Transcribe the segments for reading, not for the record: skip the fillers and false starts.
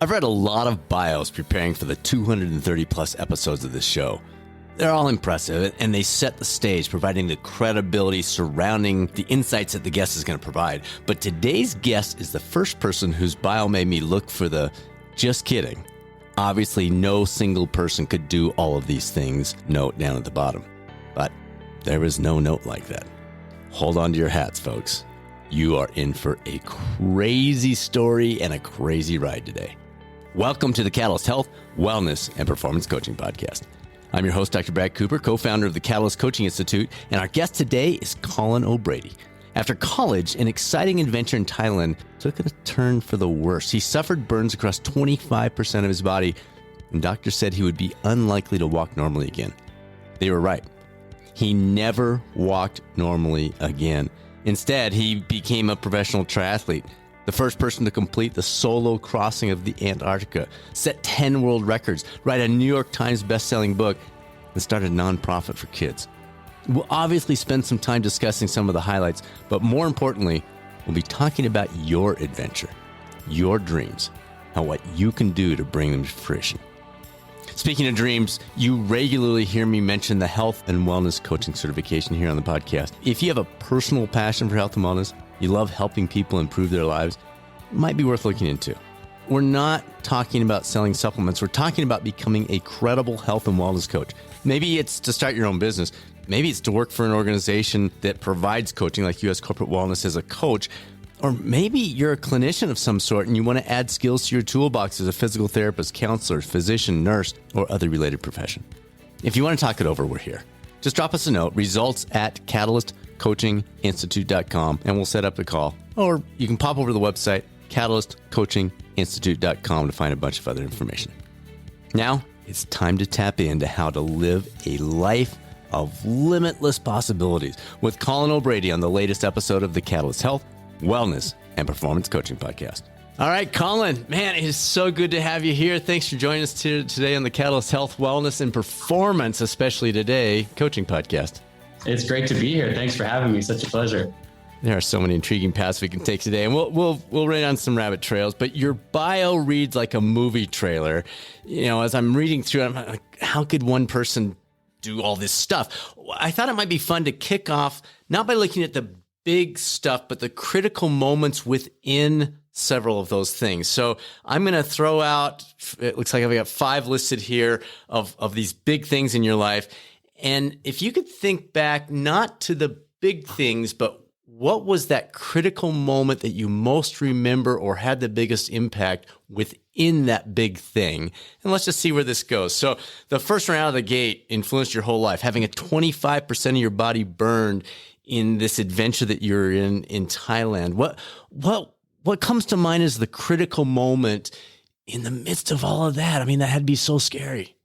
I've read a lot of bios preparing for the 230 plus episodes of this show. They're all impressive, and they set the stage, providing the credibility surrounding the insights that the guest is going to provide. But today's guest is the first person whose bio made me look for the just kidding. Obviously, no single person could do all of these things note down at the bottom. But there is no note like that. Hold on to your hats, folks. You are in for a crazy story and a crazy ride today. Welcome to the Catalyst Health, Wellness, and Performance Coaching Podcast. I'm your host, Dr. Brad Cooper, co-founder of the Catalyst Coaching Institute, and our guest today is Colin O'Brady. After college, an exciting adventure in Thailand took a turn for the worse. He suffered burns across 25% of his body, and doctors said he would be unlikely to walk normally again. They were right. He never walked normally again. Instead, he became a professional triathlete, the first person to complete the solo crossing of the Antarctica, set 10 world records, write a New York Times best-selling book, and start a nonprofit for kids. We'll obviously spend some time discussing some of the highlights, but more importantly, we'll be talking about your adventure, your dreams, and what you can do to bring them to fruition. Speaking of dreams, you regularly hear me mention the health and wellness coaching certification here on the podcast. If you have a personal passion for health and wellness, you love helping people improve their lives, it might be worth looking into. We're not talking about selling supplements. We're talking about becoming a credible health and wellness coach. Maybe it's to start your own business. Maybe it's to work for an organization that provides coaching like US Corporate Wellness as a coach. Or maybe you're a clinician of some sort and you want to add skills to your toolbox as a physical therapist, counselor, physician, nurse, or other related profession. If you want to talk it over, we're here. Just drop us a note, results@catalystcoachinginstitute.com, and we'll set up a call. Or you can pop over to the website, catalystcoachinginstitute.com, to find a bunch of other information. Now, it's time to tap into how to live a life of limitless possibilities with Colin O'Brady on the latest episode of the Catalyst Health, Wellness, and Performance Coaching Podcast. All right, Colin, man, it is so good to have you here. Thanks for joining us today on the Catalyst Health, Wellness, and Performance, especially today, Coaching Podcast. It's great to be here. Thanks for having me. Such a pleasure. There are so many intriguing paths we can take today, and we'll run on some rabbit trails, but your bio reads like a movie trailer. You know, as I'm reading through it, I'm like, how could one person do all this stuff? I thought it might be fun to kick off, not by looking at the big stuff, but the critical moments within several of those things. So I'm going to throw out, it looks like I've got 5 listed here of these big things in your life. And if you could think back, not to the big things, but what was that critical moment that you most remember or had the biggest impact within that big thing? And let's just see where this goes. So the first one out of the gate influenced your whole life, having a 25% of your body burned in this adventure that you're in Thailand. What comes to mind as the critical moment in the midst of all of that? I mean, that had to be so scary.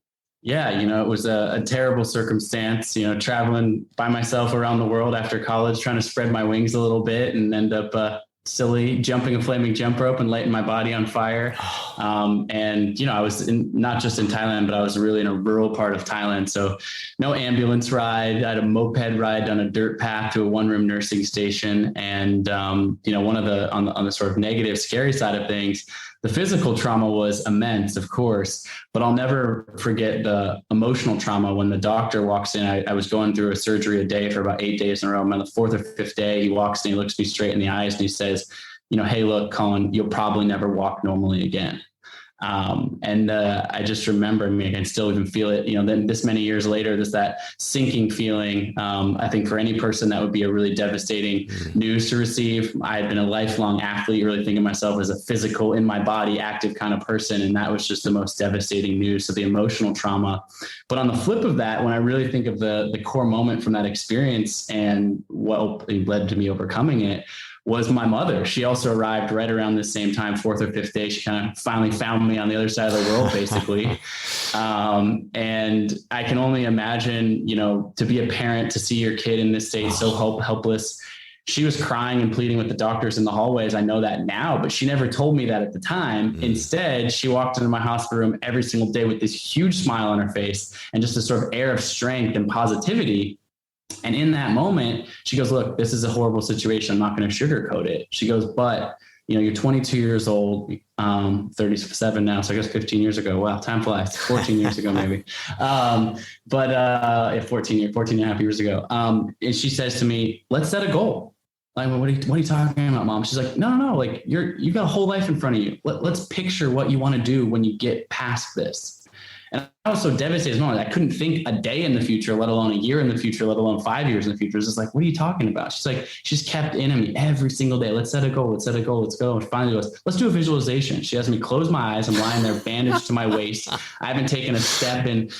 Yeah, it was a terrible circumstance, traveling by myself around the world after college, trying to spread my wings a little bit and end up silly jumping a flaming jump rope and lighting my body on fire. I was not just in Thailand, but I was really in a rural part of Thailand. So no ambulance ride. I had a moped ride down a dirt path to a one-room nursing station. And, one of on the sort of negative, scary side of things, the physical trauma was immense, of course, but I'll never forget the emotional trauma when the doctor walks in. I was going through a surgery a day for about 8 days in a row. I'm on the 4th or 5th day. He walks in, he looks me straight in the eyes and he says, hey, look, Colin, you'll probably never walk normally again. I just remember, I can still even feel it, then this many years later, there's that sinking feeling. I think for any person that would be a really devastating news to receive. I had been a lifelong athlete, really thinking of myself as a physical, in my body, active kind of person. And that was just the most devastating news. So the emotional trauma. But on the flip of that, when I really think of the core moment from that experience and what led to me overcoming it, was my mother. She also arrived right around the same time, 4th or 5th day. She kind of finally found me on the other side of the world, basically. And I can only imagine, to be a parent, to see your kid in this state so helpless. She was crying and pleading with the doctors in the hallways. I know that now, but she never told me that at the time. Instead, she walked into my hospital room every single day with this huge smile on her face and just a sort of air of strength and positivity. And in that moment, she goes, look, this is a horrible situation. I'm not going to sugarcoat it. She goes, but you're 22 years old, 37 now. So I guess 15 years ago. Wow, time flies. 14 years ago, maybe. 14 and a half years ago. And she says to me, let's set a goal. Like, what are you talking about, Mom? She's like, no. Like you've got a whole life in front of you. Let's picture what you want to do when you get past this. And I was so devastated. I couldn't think a day in the future, let alone a year in the future, let alone 5 years in the future. It's just like, what are you talking about? She's like, she's kept in me every single day. Let's set a goal. Let's go. And finally goes, let's do a visualization. She has me close my eyes. I'm lying there bandaged to my waist. I haven't taken a step in,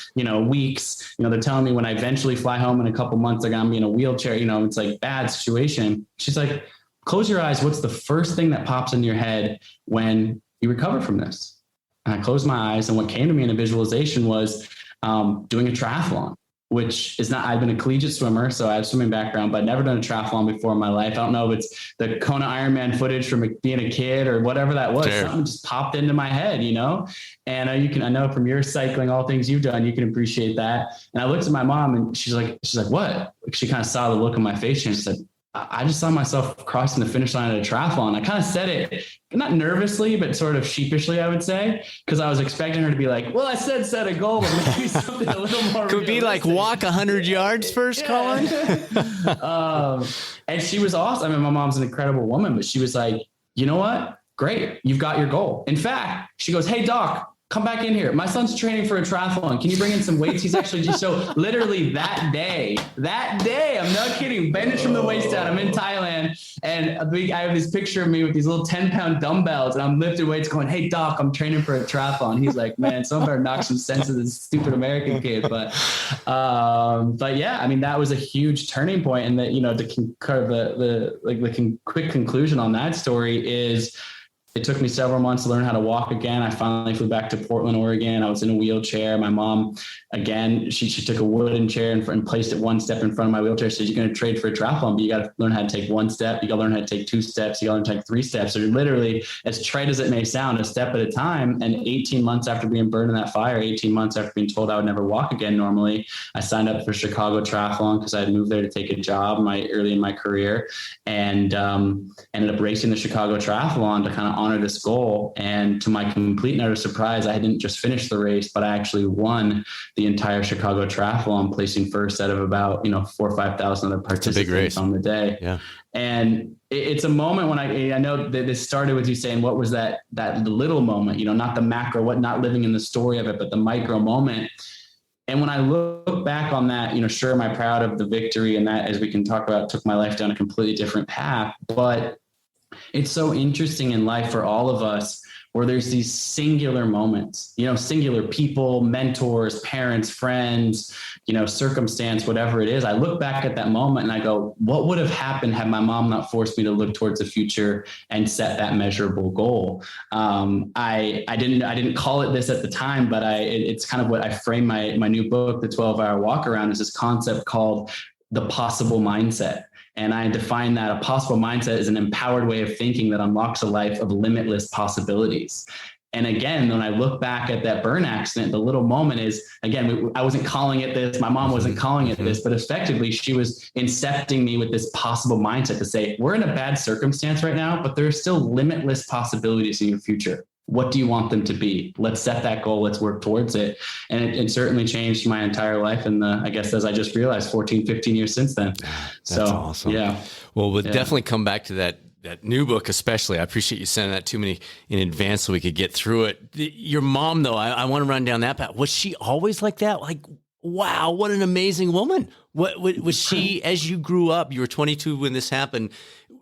weeks. They're telling me when I eventually fly home in a couple months, they're going to be in a wheelchair. It's like bad situation. She's like, close your eyes. What's the first thing that pops into your head when you recover from this? And I closed my eyes, and what came to me in a visualization was doing a triathlon, which is not, I've been a collegiate swimmer, so I have a swimming background, but I've never done a triathlon before in my life. I don't know if it's the Kona Ironman footage from being a kid or whatever that was. Sure. Something just popped into my head, and I know from your cycling, all things you've done, you can appreciate that. And I looked at my mom, and she's like, what? She kind of saw the look on my face, and she said, I just saw myself crossing the finish line at a triathlon. I kind of said it, not nervously, but sort of sheepishly, I would say, because I was expecting her to be like, well, I said set a goal, but maybe something a little more Could realistic. Be like walk 100 yards first, Colin. And she was awesome. I mean, my mom's an incredible woman, but she was like, you know what? Great. You've got your goal. In fact, she goes, hey, Doc, come back in here. My son's training for a triathlon. Can you bring in some weights? He's actually so literally that day, I'm not kidding, bandaged from the waist down. I'm in Thailand, and I have this picture of me with these little 10-pound dumbbells, and I'm lifting weights going, hey, Doc, I'm training for a triathlon. He's like, man, someone better knock some sense into this stupid American kid. But yeah, I mean, that was a huge turning point. And that, the quick conclusion on that story is, it took me several months to learn how to walk again. I finally flew back to Portland, Oregon. I was in a wheelchair. My mom, again, she took a wooden chair and placed it one step in front of my wheelchair. She said, you're going to trade for a triathlon, but you got to learn how to take one step. You got to learn how to take 2 steps. You got to learn how to take 3 steps. So you're literally, as trite as it may sound, a step at a time. And 18 months after being burned in that fire, 18 months after being told I would never walk again normally, I signed up for Chicago Triathlon because I had moved there to take a job early in my career, and ended up racing the Chicago Triathlon to kind of honor this goal. And to my complete and utter surprise, I didn't just finish the race, but I actually won the entire Chicago Triathlon, placing first out of about 4,000 or 5,000 other participants on the day. Yeah. And it's a moment when I know that this started with you saying, what was that little moment, not the macro, not living in the story of it, but the micro moment. And when I look back on that, sure, am I proud of the victory? And that, as we can talk about, took my life down a completely different path. But it's so interesting in life for all of us where there's these singular moments, singular people, mentors, parents, friends, circumstance, whatever it is. I look back at that moment and I go, what would have happened had my mom not forced me to look towards the future and set that measurable goal? I didn't call it this at the time, but it's kind of what I frame my new book, The 12-Hour Walk Around, is this concept called the possible mindset. And I define that a possible mindset is an empowered way of thinking that unlocks a life of limitless possibilities. And again, when I look back at that burn accident, the little moment is, again, I wasn't calling it this. My mom wasn't calling it this, but effectively she was incepting me with this possible mindset to say, we're in a bad circumstance right now, but there are still limitless possibilities in your future. What do you want them to be? Let's set that goal. Let's work towards it. And it certainly changed my entire life. And I guess, as I just realized, 14, 15 years since then. That's awesome. Yeah. Well, we'll definitely come back to that new book, especially. I appreciate you sending that to me in advance so we could get through it. Your mom, though, I want to run down that path. Was she always like that? Like, wow, what an amazing woman. What was she, as you grew up, you were 22 when this happened,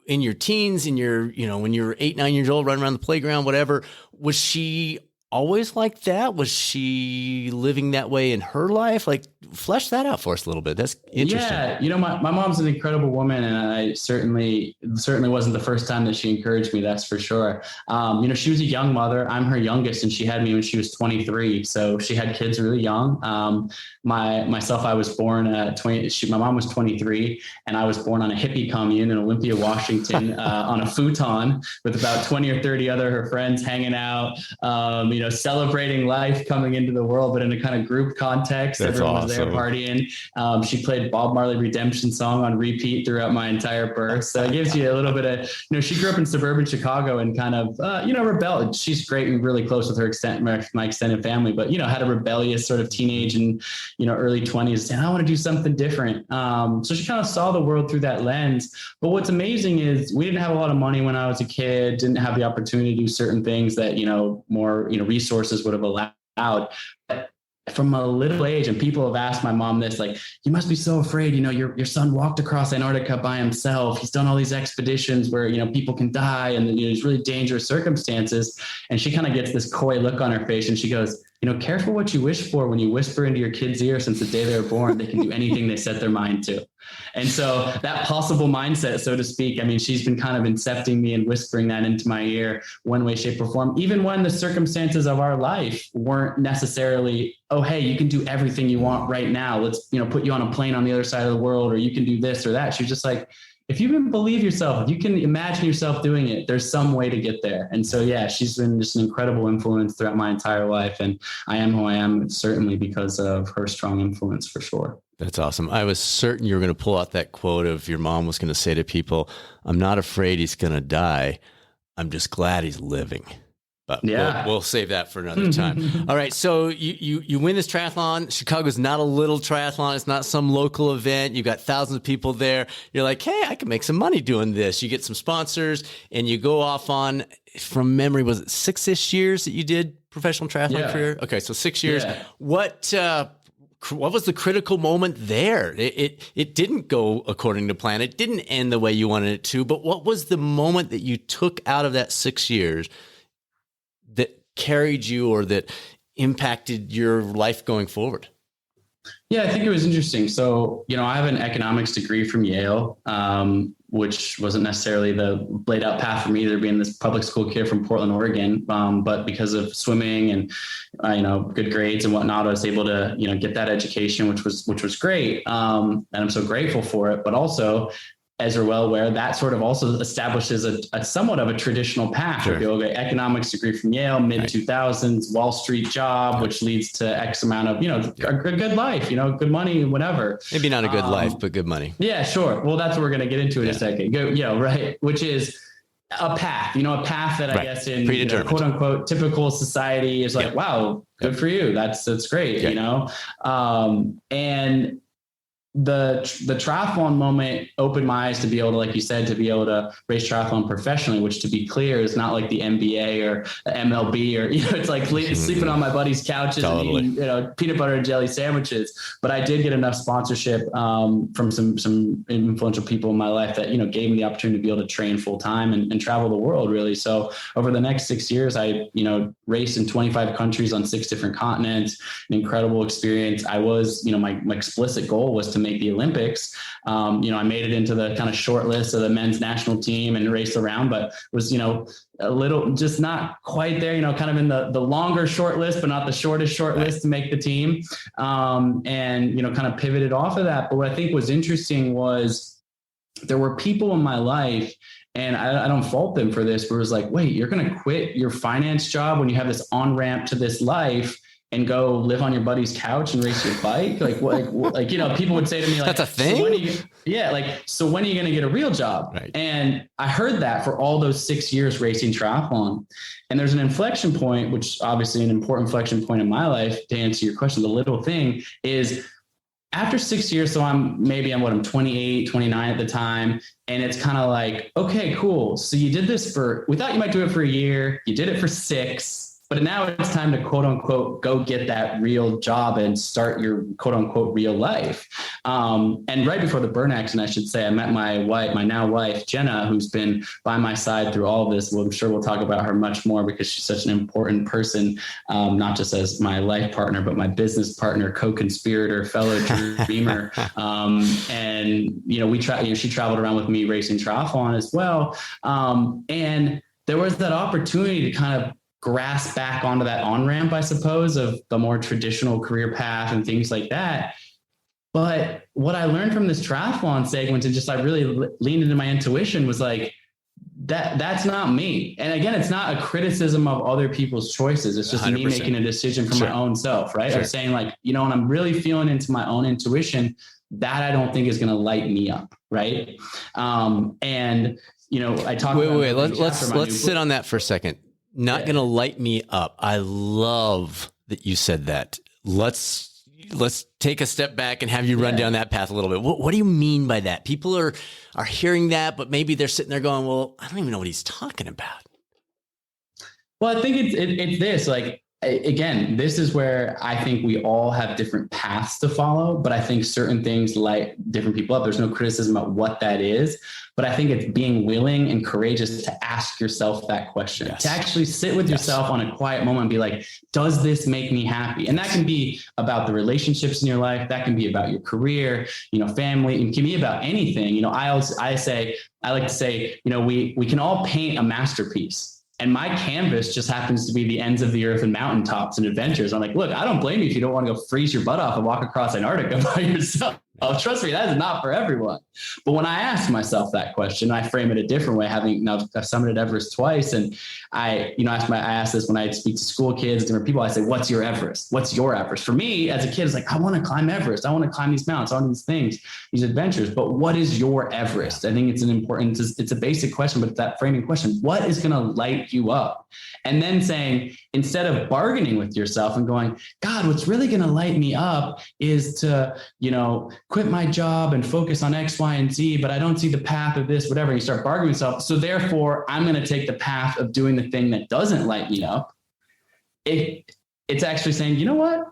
in your teens, in your, when you were 8, 9 years old, running around the playground, whatever, was she always like that? Was she living that way in her life? Like, flesh that out for us a little bit. That's interesting. Yeah. My mom's an incredible woman, and I certainly wasn't the first time that she encouraged me. That's for sure. She was a young mother. I'm her youngest, and she had me when she was 23. So she had kids really young. Myself, I was born at 20. My mom was 23, and I was born on a hippie commune in Olympia, Washington, on a futon with about 20 or 30 other her friends hanging out, celebrating life coming into the world, but in a kind of group context. That's Everyone was there partying. She played Bob Marley Redemption Song on repeat throughout my entire birth. So it gives you a little bit of, she grew up in suburban Chicago and kind of, rebelled. She's great and really close with my extended family, but, had a rebellious sort of teenage and, early 20s saying, I want to do something different. So she kind of saw the world through that lens. But what's amazing is we didn't have a lot of money when I was a kid, didn't have the opportunity to do certain things that, more, resources would have allowed. But from a little age, and people have asked my mom this, like, you must be so afraid, your son walked across Antarctica by himself. He's done all these expeditions where, people can die and these really dangerous circumstances. And she kind of gets this coy look on her face and she goes, careful what you wish for. When you whisper into your kid's ear since the day they were born, they can do anything they set their mind to. And so that possible mindset, so to speak, she's been kind of incepting me and whispering that into my ear one way, shape, or form, even when the circumstances of our life weren't necessarily, oh, hey, you can do everything you want right now. Let's, put you on a plane on the other side of the world, or you can do this or that. She was just like, if you can believe yourself, if you can imagine yourself doing it, there's some way to get there. And so, yeah, she's been just an incredible influence throughout my entire life. And I am who I am, certainly because of her strong influence, for sure. That's awesome. I was certain you were going to pull out that quote of your mom was going to say to people, I'm not afraid he's going to die. I'm just glad he's living. But yeah, we'll save that for another time. All right. So you win this triathlon. Chicago's not a little triathlon. It's not some local event. You got thousands of people there. You're like, hey, I can make some money doing this. You get some sponsors and you go off on, from memory, was it 6-ish years that you did professional triathlon career? Okay. So 6 years. Yeah. What was the critical moment there? It didn't go according to plan. It didn't end the way you wanted it to, but what was the moment that you took out of that 6 years that carried you or that impacted your life going forward? Yeah, I think it was interesting. So, I have an economics degree from Yale, which wasn't necessarily the laid out path for me, either being this public school kid from Portland, Oregon. But because of swimming and, good grades and whatnot, I was able to, get that education, which was great. And I'm so grateful for it. But also, as you're well aware, that sort of also establishes a somewhat of a traditional path. Sure. You'll get economics degree from Yale, mid 2000s, Wall Street job, which leads to X amount of, a good life, good money, whatever. Maybe not a good life, but good money. Yeah, sure. Well, that's what we're going to get into in a second. Right. Which is a path, a path that I guess in quote unquote typical society is like, wow, good for you. That's great. And the triathlon moment opened my eyes to be able to, like you said, to be able to race triathlon professionally, which, to be clear, is not like the NBA or the MLB or, it's like sleeping on my buddy's couches and eating, peanut butter and jelly sandwiches. But I did get enough sponsorship from some influential people in my life that, gave me the opportunity to be able to train full time and travel the world, really. So over the next 6 years, I, raced in 25 countries on 6 different continents, an incredible experience. I was, my explicit goal was to make the Olympics. I made it into the kind of short list of the men's national team and raced around, but was, a little, just not quite there, kind of in the longer short list, but not the shortest short list to make the team. And, kind of pivoted off of that. But what I think was interesting was there were people in my life, and I don't fault them for this, but it was like, wait, you're going to quit your finance job when you have this on-ramp to this life and go live on your buddy's couch and race your bike? People would say to me, like, that's a thing. So when are you going to get a real job? Right. And I heard that for all those 6 years racing triathlon. And there's an inflection point, which obviously an important inflection point in my life, to answer your question. The little thing is, after 6 years, so I'm 28, 29 at the time. And it's kind of like, okay, cool. So you did this we thought you might do it for a year. You did it for 6. But now it's time to, quote unquote, go get that real job and start your, quote unquote, real life. And right before the burn accident, I should say, I met my now wife, Jenna, who's been by my side through all of this. Well, I'm sure we'll talk about her much more because she's such an important person, not just as my life partner, but my business partner, co-conspirator, fellow dreamer. She traveled around with me racing triathlon as well. And there was that opportunity to kind of grasp back onto that on-ramp, I suppose, of the more traditional career path and things like that. But what I learned from this triathlon segment, and just I really leaned into my intuition, was like, that's not me. And again, it's not a criticism of other people's choices. It's just 100%. Me making a decision for my own self, right? Sure. Of saying like, when I'm really feeling into my own intuition, that I don't think is going to light me up. Right. And, I talk wait, let's sit on that for a second. Not going to light me up. I love that you said that. Let's take a step back and have you run down that path a little bit. What do you mean by that? People are hearing that, but maybe they're sitting there going, well, I don't even know what he's talking about. Well, I think it's this, like, again, this is where I think we all have different paths to follow, but I think certain things light different people up. There's no criticism about what that is, but I think it's being willing and courageous to ask yourself that question, to actually sit with yourself on a quiet moment and be like, does this make me happy? And that can be about the relationships in your life. That can be about your career, family. It can be about anything. I like to say, we can all paint a masterpiece. And my canvas just happens to be the ends of the earth and mountaintops and adventures. I'm like, look, I don't blame you if you don't want to go freeze your butt off and walk across Antarctica by yourself. Oh, trust me, that is not for everyone. But when I ask myself that question, I frame it a different way. I've summited Everest twice. And I ask this when I speak to school kids, different people, I say, what's your Everest? What's your Everest? For me as a kid, it's like, I want to climb Everest. I want to climb these mountains, all these things, these adventures. But what is your Everest? I think it's it's a basic question, but that framing question, what is going to light you up? And then saying, instead of bargaining with yourself and going, God, what's really going to light me up is to, quit my job and focus on X, Y, and Z, but I don't see the path of this, whatever. And you start bargaining with yourself. So therefore, I'm going to take the path of doing the thing that doesn't light me up. It's actually saying, you know what?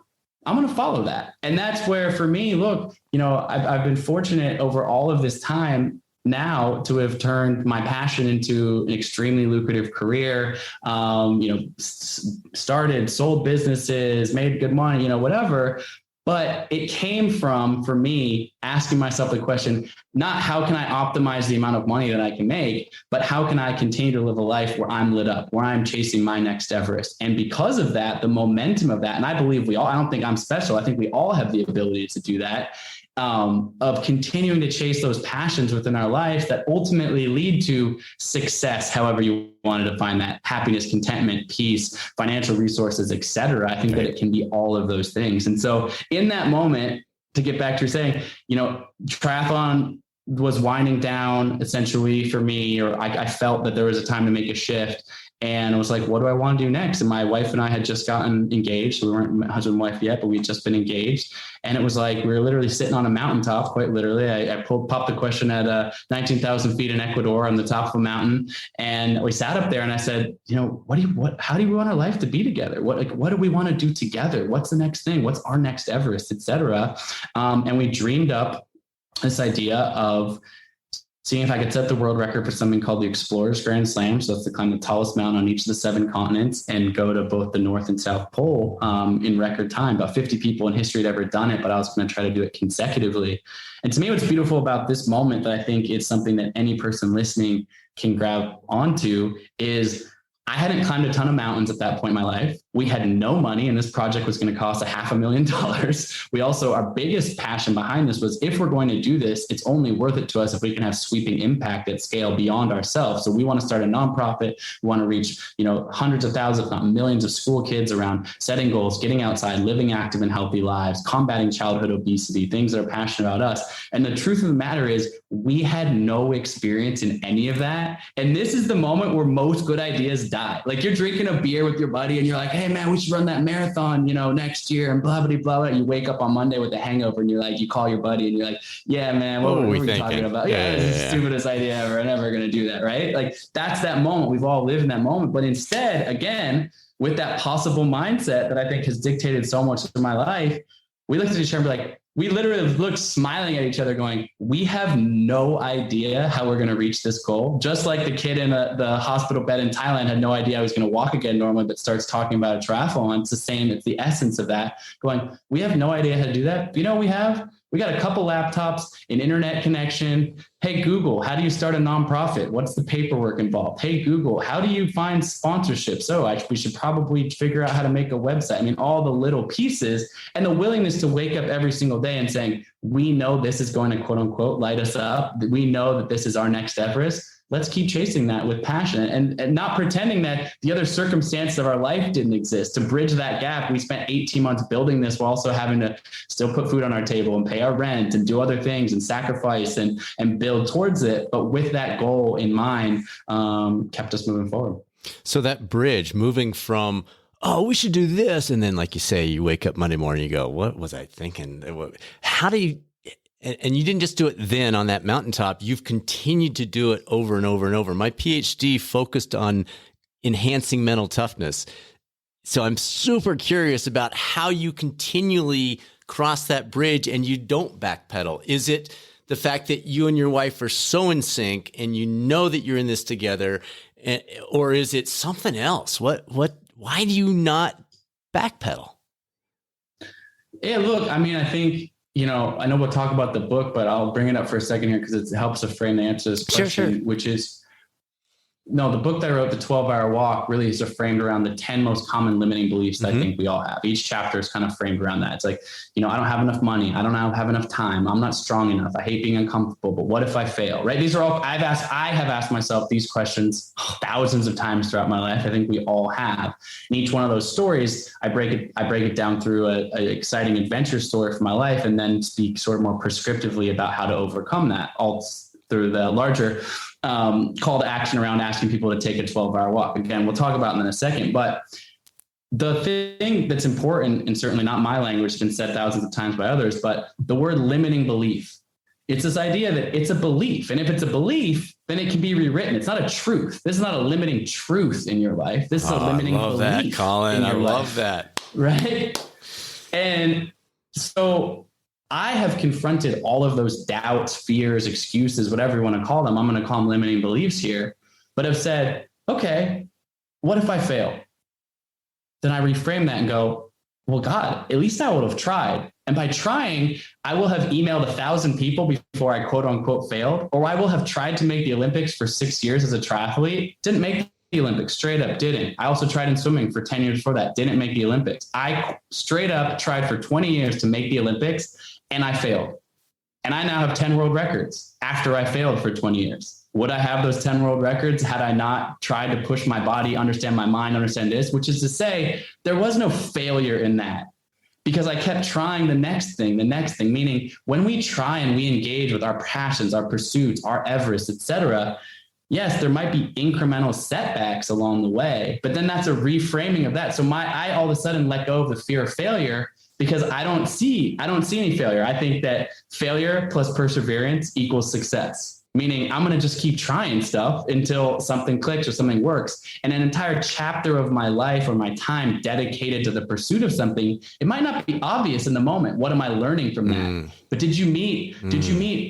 I'm going to follow that. And that's where, for me, look, I've been fortunate over all of this time now to have turned my passion into an extremely lucrative career, sold businesses, made good money, whatever. But it came from, for me, asking myself the question, not how can I optimize the amount of money that I can make, but how can I continue to live a life where I'm lit up, where I'm chasing my next Everest. And because of that, the momentum of that, and I believe I don't think I'm special. I think we all have the ability to do that, of continuing to chase those passions within our life that ultimately lead to success, however you wanted to find that, happiness, contentment, peace, financial resources, etc. I think that it can be all of those things. And so in that moment, to get back to your saying, triathlon was winding down essentially for me, or I felt that there was a time to make a shift. And I was like, what do I want to do next? And my wife and I had just gotten engaged. So we weren't husband and wife yet, but we'd just been engaged. And it was like, we were literally sitting on a mountaintop, quite literally. I popped the question at 19,000 feet in Ecuador on the top of a mountain. And we sat up there and I said, how do we want our life to be together? What do we want to do together? What's the next thing? What's our next Everest, et cetera? And we dreamed up this idea of seeing if I could set the world record for something called the Explorers Grand Slam. So that's to climb the tallest mountain on each of the 7 continents and go to both the North and South Pole in record time. About 50 people in history had ever done it, but I was going to try to do it consecutively. And to me, what's beautiful about this moment that I think is something that any person listening can grab onto is I hadn't climbed a ton of mountains at that point in my life. We had no money, and this project was going to cost $500,000. We also, our biggest passion behind this was, if we're going to do this, it's only worth it to us if we can have sweeping impact at scale beyond ourselves. So we want to start a nonprofit. We want to reach, hundreds of thousands, if not millions of school kids around setting goals, getting outside, living active and healthy lives, combating childhood obesity, things that are passionate about us. And the truth of the matter is, we had no experience in any of that. And this is the moment where most good ideas die. Like, you're drinking a beer with your buddy and you're like, hey man, we should run that marathon, next year, and blah, blah, blah, blah. You wake up on Monday with a hangover and you're like, you call your buddy and you're like, yeah, man, what were we talking about? Yeah, this is the stupidest idea ever. I'm never going to do that. Right. Like, that's that moment. We've all lived in that moment. But instead, again, with that possible mindset that I think has dictated so much of my life, we looked at each other and be like, we literally looked smiling at each other going, we have no idea how we're going to reach this goal. Just like the kid in the hospital bed in Thailand had no idea I was going to walk again normally, but starts talking about a triathlon. It's the same. It's the essence of that, going, we have no idea how to do that. You know what we have? We got a couple laptops, an internet connection. Hey, Google, how do you start a nonprofit? What's the paperwork involved? Hey, Google, how do you find sponsorships? We should probably figure out how to make a website. I mean, all the little pieces, and the willingness to wake up every single day and saying, we know this is going to, quote unquote, light us up. We know that this is our next Everest. let's keep chasing that with passion and not pretending that the other circumstances of our life didn't exist. To bridge that gap, we spent 18 months building this while also having to still put food on our table and pay our rent and do other things and sacrifice and build towards it. But with that goal in mind, kept us moving forward. So that bridge, moving from, oh, we should do this. And then, like you say, you wake up Monday morning, you go, what was I thinking? How do you, and you didn't just do it then on that mountaintop, you've continued to do it over and over and over. My PhD focused on enhancing mental toughness. So I'm super curious about how you continually cross that bridge and you don't backpedal. Is it the fact that you and your wife are so in sync and you know that you're in this together, or is it something else? Why do you not backpedal? Yeah, look, I mean, I think, I know we'll talk about the book, but I'll bring it up for a second here because it helps to frame the answer to this question, which is, no, the book that I wrote, The 12-Hour Walk, really is framed around the 10 most common limiting beliefs that I think we all have. Each chapter is kind of framed around that. It's like, I don't have enough money. I don't have enough time. I'm not strong enough. I hate being uncomfortable, but what if I fail, right? These are all, I have asked myself these questions thousands of times throughout my life. I think we all have. And each one of those stories, I break it down through an exciting adventure story for my life, and then speak sort of more prescriptively about how to overcome that, all through the larger call to action around asking people to take a 12-hour walk. Again, we'll talk about it in a second, but the thing that's important, and certainly not my language, has been said thousands of times by others, but the word limiting belief. It's this idea that it's a belief. And if it's a belief, then it can be rewritten. It's not a truth. This is not a limiting truth in your life. This is a limiting belief. I love that, Colin. I love that. Right? And so I have confronted all of those doubts, fears, excuses, whatever you want to call them. I'm going to call them limiting beliefs here, but I've said, okay, what if I fail? Then I reframe that and go, well, God, at least I would have tried. And by trying, I will have emailed 1,000 people before I quote unquote failed, or I will have tried to make the Olympics for 6 years as a triathlete, didn't make the Olympics, straight up didn't. I also tried in swimming for 10 years before that, didn't make the Olympics. I straight up tried for 20 years to make the Olympics, and I failed. And I now have 10 world records after I failed for 20 years. Would I have those 10 world records had I not tried to push my body, understand my mind, understand this, which is to say there was no failure in that, because I kept trying the next thing, meaning when we try and we engage with our passions, our pursuits, our Everest, etc., yes, there might be incremental setbacks along the way, but then that's a reframing of that. So I all of a sudden let go of the fear of failure, because I don't see any failure. I think that failure plus perseverance equals success. Meaning I'm going to just keep trying stuff until something clicks or something works. And an entire chapter of my life or my time dedicated to the pursuit of something, it might not be obvious in the moment. What am I learning from that? But did you meet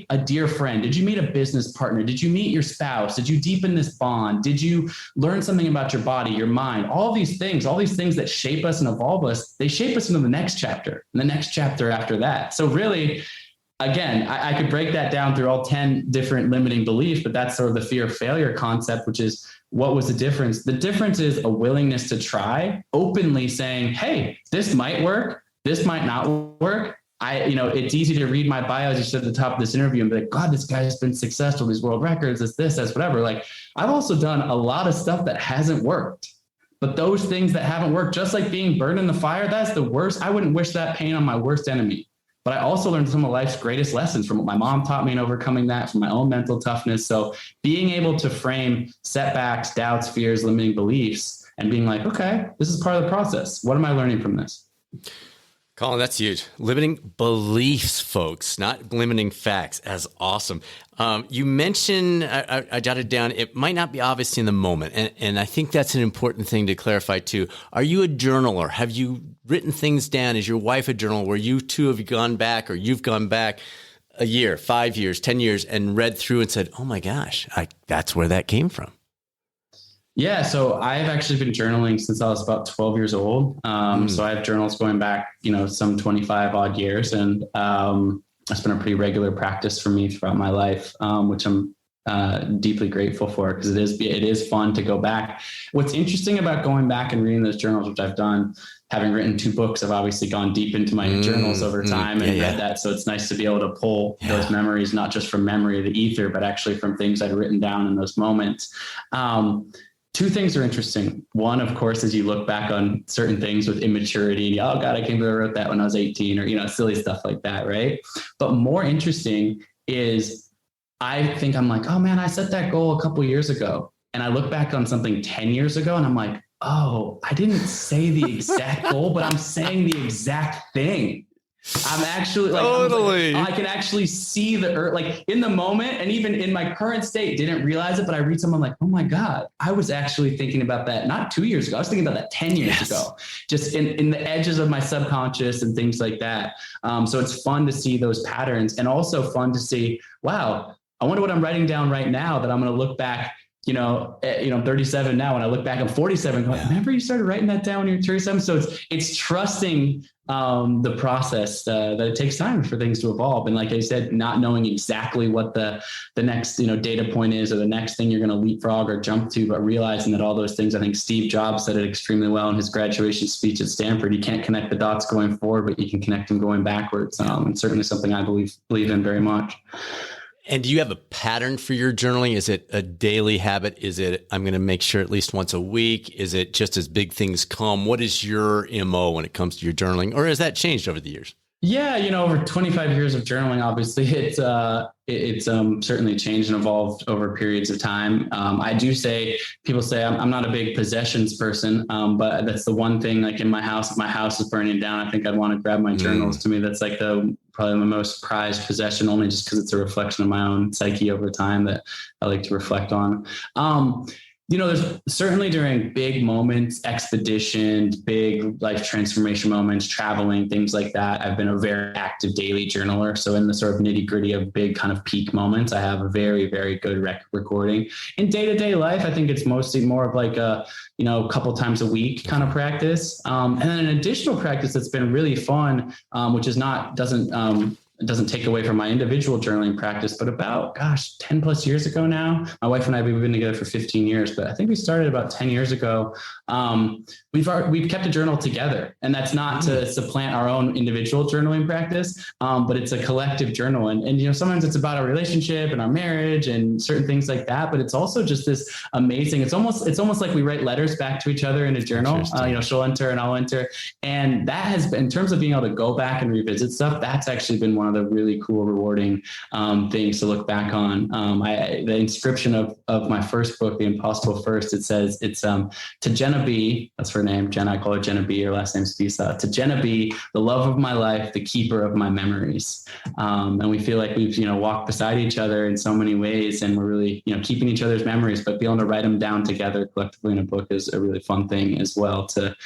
a dear friend? Did you meet a business partner? Did you meet your spouse? Did you deepen this bond? Did you learn something about your body, your mind? All these things that shape us and evolve us, they shape us into the next chapter and the next chapter after that. So really, again, I could break that down through all 10 different limiting beliefs, but that's sort of the fear of failure concept, which is what was the difference? The difference is a willingness to try, openly saying, hey, this might work. This might not work. It's easy to read my bio, as you said at the top of this interview, and be like, God, this guy's been successful, these world records, that's whatever. Like, I've also done a lot of stuff that hasn't worked. But those things that haven't worked, just like being burned in the fire, that's the worst. I wouldn't wish that pain on my worst enemy. But I also learned some of life's greatest lessons from what my mom taught me in overcoming that, from my own mental toughness. So being able to frame setbacks, doubts, fears, limiting beliefs, and being like, okay, this is part of the process. What am I learning from this? Colin, that's huge. Limiting beliefs, folks, not limiting facts. That's awesome. You mentioned, I jotted down, it might not be obvious in the moment. And I think that's an important thing to clarify too. Are you a journaler? Have you written things down? Is your wife a journaler where you two have gone back, or you've gone back a year, 5 years, 10 years and read through and said, oh my gosh, that's where that came from? Yeah. So I've actually been journaling since I was about 12 years old. So I have journals going back, some 25 odd years. And it's been a pretty regular practice for me throughout my life, which I'm deeply grateful for, because it is fun to go back. What's interesting about going back and reading those journals, which I've done, having written 2 books, I've obviously gone deep into my journals over time and read that. So it's nice to be able to pull those memories, not just from memory of the ether, but actually from things I'd written down in those moments. 2 things are interesting. One, of course, is you look back on certain things with immaturity. Oh God, I can't believe I wrote that when I was 18, or, silly stuff like that. Right. But more interesting is I think I'm like, oh man, I set that goal a couple of years ago. And I look back on something 10 years ago and I'm like, oh, I didn't say the exact goal, but I'm saying the exact thing. I'm actually like, totally. I can actually see the earth, like in the moment, and even in my current state, didn't realize it. But I read someone like, oh my God, I was actually thinking about that not 2 years ago. I was thinking about that 10 years ago, just in the edges of my subconscious and things like that. So it's fun to see those patterns, and also fun to see, wow, I wonder what I'm writing down right now that I'm going to look back. I'm 37 now. When I look back, I'm 47. Going, remember you started writing that down when you were 37? So it's trusting the process that it takes time for things to evolve. And like I said, not knowing exactly what the next data point is, or the next thing you're going to leapfrog or jump to, but realizing that all those things. I think Steve Jobs said it extremely well in his graduation speech at Stanford. You can't connect the dots going forward, but you can connect them going backwards. And certainly something I believe in very much. And do you have a pattern for your journaling? Is it a daily habit? Is it, I'm going to make sure at least once a week? Is it just as big things come? What is your MO when it comes to your journaling? Or has that changed over the years? Yeah, over 25 years of journaling, obviously it's certainly changed and evolved over periods of time. I do say, people say I'm not a big possessions person, but that's the one thing, like in my house, if my house is burning down, I think I'd want to grab my journals. To me, that's like probably my most prized possession, only just because it's a reflection of my own psyche over time that I like to reflect on. There's certainly during big moments, expeditions, big life transformation moments, traveling, things like that. I've been a very active daily journaler. So in the sort of nitty gritty of big kind of peak moments, I have a very, very good recording. In day-to-day life, I think it's mostly more of like a couple times a week kind of practice. And then an additional practice that's been really fun, which is it doesn't take away from my individual journaling practice, but about, 10 plus years ago now, my wife and I, we've been together for 15 years, but I think we started about 10 years ago. We've kept a journal together, and that's not to supplant our own individual journaling practice, but it's a collective journal. And sometimes it's about our relationship and our marriage and certain things like that, but it's also just this amazing, it's almost like we write letters back to each other in a journal. She'll enter and I'll enter. And that has been, in terms of being able to go back and revisit stuff, that's actually been one of the really cool, rewarding things to look back on. The inscription of my first book, The Impossible First, it says it's to Jenna B, that's her name, Jenna, I call her Jenna B, her last name's Bisa, to Jenna B, the love of my life, the keeper of my memories. And we feel like we've, walked beside each other in so many ways, and we're really, keeping each other's memories, but being able to write them down together collectively in a book is a really fun thing as well to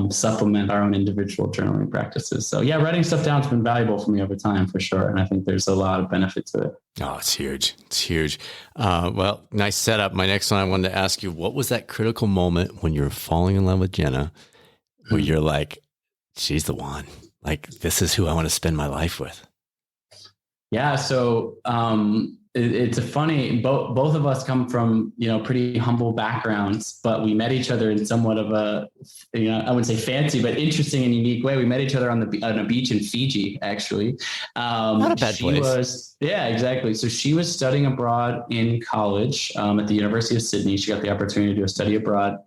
supplement our own individual journaling practices. So yeah, writing stuff down has been valuable for me over time, for sure. And I think there's a lot of benefit to it. Oh, it's huge. It's huge. Well, nice setup. My next one, I wanted to ask you, what was that critical moment when you're falling in love with Jenna, where you're like, she's the one, like, this is who I want to spend my life with? Yeah. So, it's a funny, both of us come from, pretty humble backgrounds, but we met each other in somewhat of a, I wouldn't say fancy, but interesting and unique way. We met each other on a beach in Fiji, actually. Not a bad place. Yeah, exactly. So she was studying abroad in college at the University of Sydney. She got the opportunity to do a study abroad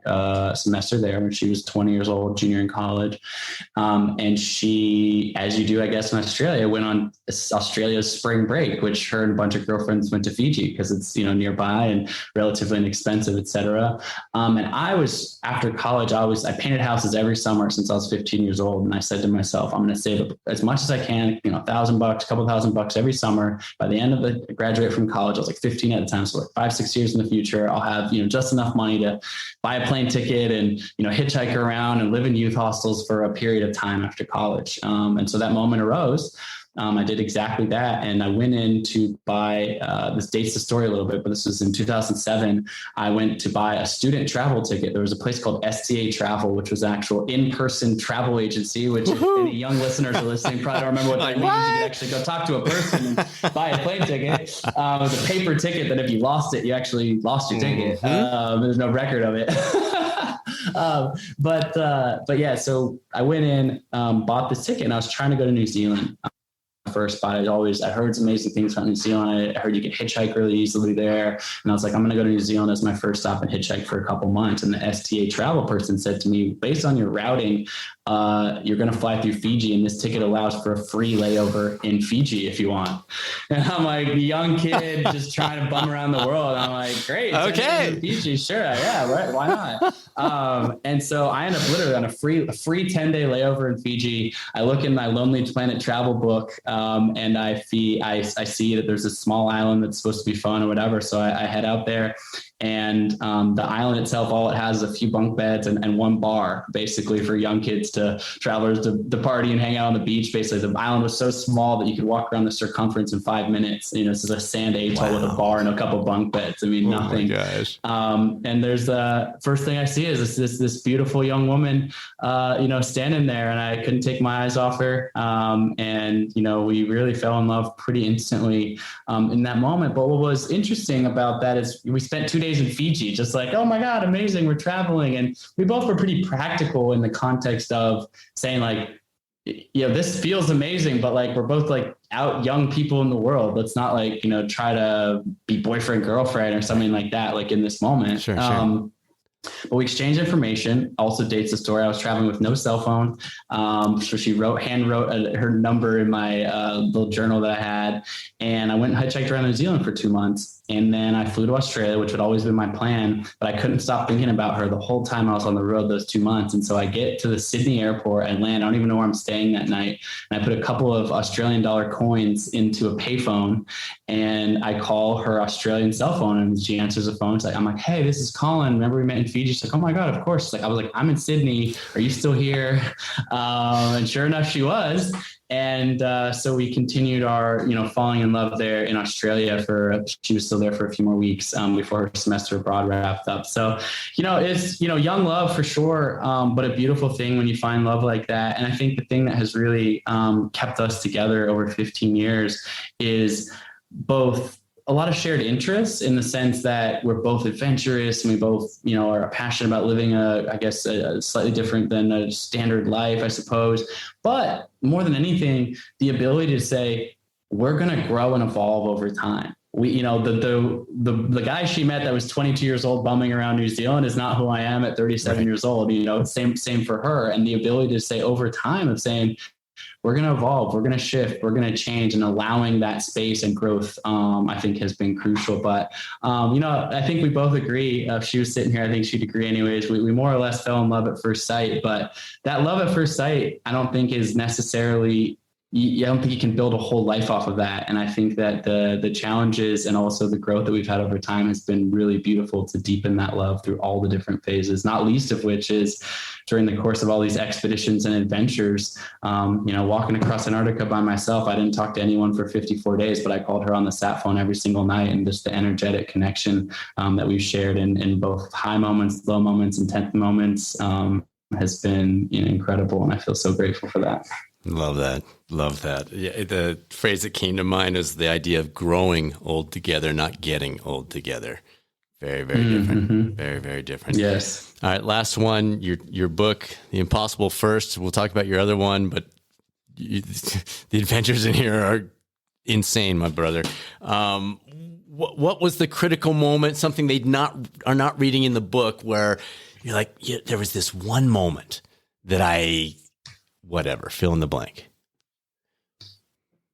semester there when she was 20 years old, junior in college. And she, as you do, I guess, in Australia, went on Australia's spring break, which her and a bunch of girlfriends went to Fiji because it's, nearby and relatively inexpensive, et cetera. And I was, after college, I painted houses every summer since I was 15 years old. And I said to myself, I'm going to save as much as I can, $1,000, a couple $1,000 every summer. By the end of the graduate from college, I was like 15 at the time. So like 5-6 years in the future, I'll have, just enough money to buy a plane ticket and, hitchhike around and live in youth hostels for a period of time after college. And so that moment arose. I did exactly that. And I went in to buy, this dates the story a little bit, but this was in 2007. I went to buy a student travel ticket. There was a place called STA Travel, which was an actual in-person travel agency, which if any young listeners are listening probably don't remember what that means. You could actually go talk to a person and buy a plane ticket. It was a paper ticket that if you lost it, you actually lost your ticket. There's no record of it. But yeah, so I went in, bought this ticket, and I was trying to go to New Zealand first, but I heard some amazing things about New Zealand. I heard you can hitchhike really easily there. And I was like, I'm going to go to New Zealand as my first stop and hitchhike for a couple months. And the STA travel person said to me, based on your routing, you're going to fly through Fiji, and this ticket allows for a free layover in Fiji if you want. And I'm like, a young kid just trying to bum around the world. I'm like, great. Okay. Fiji, sure. Yeah. Why not? And so I end up literally on a free 10-day layover in Fiji. I look in my Lonely Planet travel book, and I see that there's a small island that's supposed to be fun or whatever. So I head out there, and the island itself, all it has is a few bunk beds and one bar, basically for young kids travelers to party and hang out on the beach. Basically, the island was so small that you could walk around the circumference in 5 minutes. This is a sand atoll with a bar and a couple bunk beds. I mean, nothing. Oh my gosh. And there's the first thing I see is this beautiful young woman, standing there, and I couldn't take my eyes off her. And we really fell in love pretty instantly in that moment. But what was interesting about that is we spent 2 days in Fiji, just like, oh my God, amazing, we're traveling. And we both were pretty practical in the context of saying like, this feels amazing, but like, we're both like out young people in the world. Let's not like, try to be boyfriend, girlfriend or something like that, like in this moment. Sure. But we exchanged information. Also dates the story. I was traveling with no cell phone. So she hand wrote her number in my little journal that I had. And I went and hitchhiked around New Zealand for 2 months. And then I flew to Australia, which had always been my plan, but I couldn't stop thinking about her the whole time I was on the road those 2 months. And so I get to the Sydney airport and land. I don't even know where I'm staying that night. And I put a couple of Australian dollar coins into a payphone, and I call her Australian cell phone, and she answers the phone. I'm like, hey, this is Colin. Remember we met in Fiji? She's like, oh my God, of course. I was like, I'm in Sydney. Are you still here? And sure enough, she was. And so we continued our, falling in love there in Australia she was still there for a few more weeks before her semester abroad wrapped up. So, it's, young love for sure, but a beautiful thing when you find love like that. And I think the thing that has really kept us together over 15 years is both a lot of shared interests in the sense that we're both adventurous and we both, are passionate about living a slightly different than a standard life, I suppose. But more than anything, the ability to say, we're going to grow and evolve over time. We, the guy she met that was 22 years old bumming around New Zealand is not who I am at 37 years old. Same for her. And the ability to say over time of saying, we're going to evolve, we're going to shift, we're going to change, and allowing that space and growth, I think has been crucial. But, I think we both agree. If she was sitting here, I think she'd agree anyways. We more or less fell in love at first sight, but that love at first sight, I don't think is necessarily, I don't think you can build a whole life off of that. And I think that the challenges and also the growth that we've had over time has been really beautiful to deepen that love through all the different phases, not least of which is during the course of all these expeditions and adventures, walking across Antarctica by myself. I didn't talk to anyone for 54 days, but I called her on the sat phone every single night. And just the energetic connection that we've shared in both high moments, low moments, and tense moments has been incredible. And I feel so grateful for that. Love that. Yeah, the phrase that came to mind is the idea of growing old together, not getting old together. Very, very different. Mm-hmm. Very, very different. Yes. All right. Last one, your book, The Impossible First. We'll talk about your other one, but the adventures in here are insane, my brother. What was the critical moment? Something they are not reading in the book where you're like, yeah, there was this one moment that whatever, fill in the blank.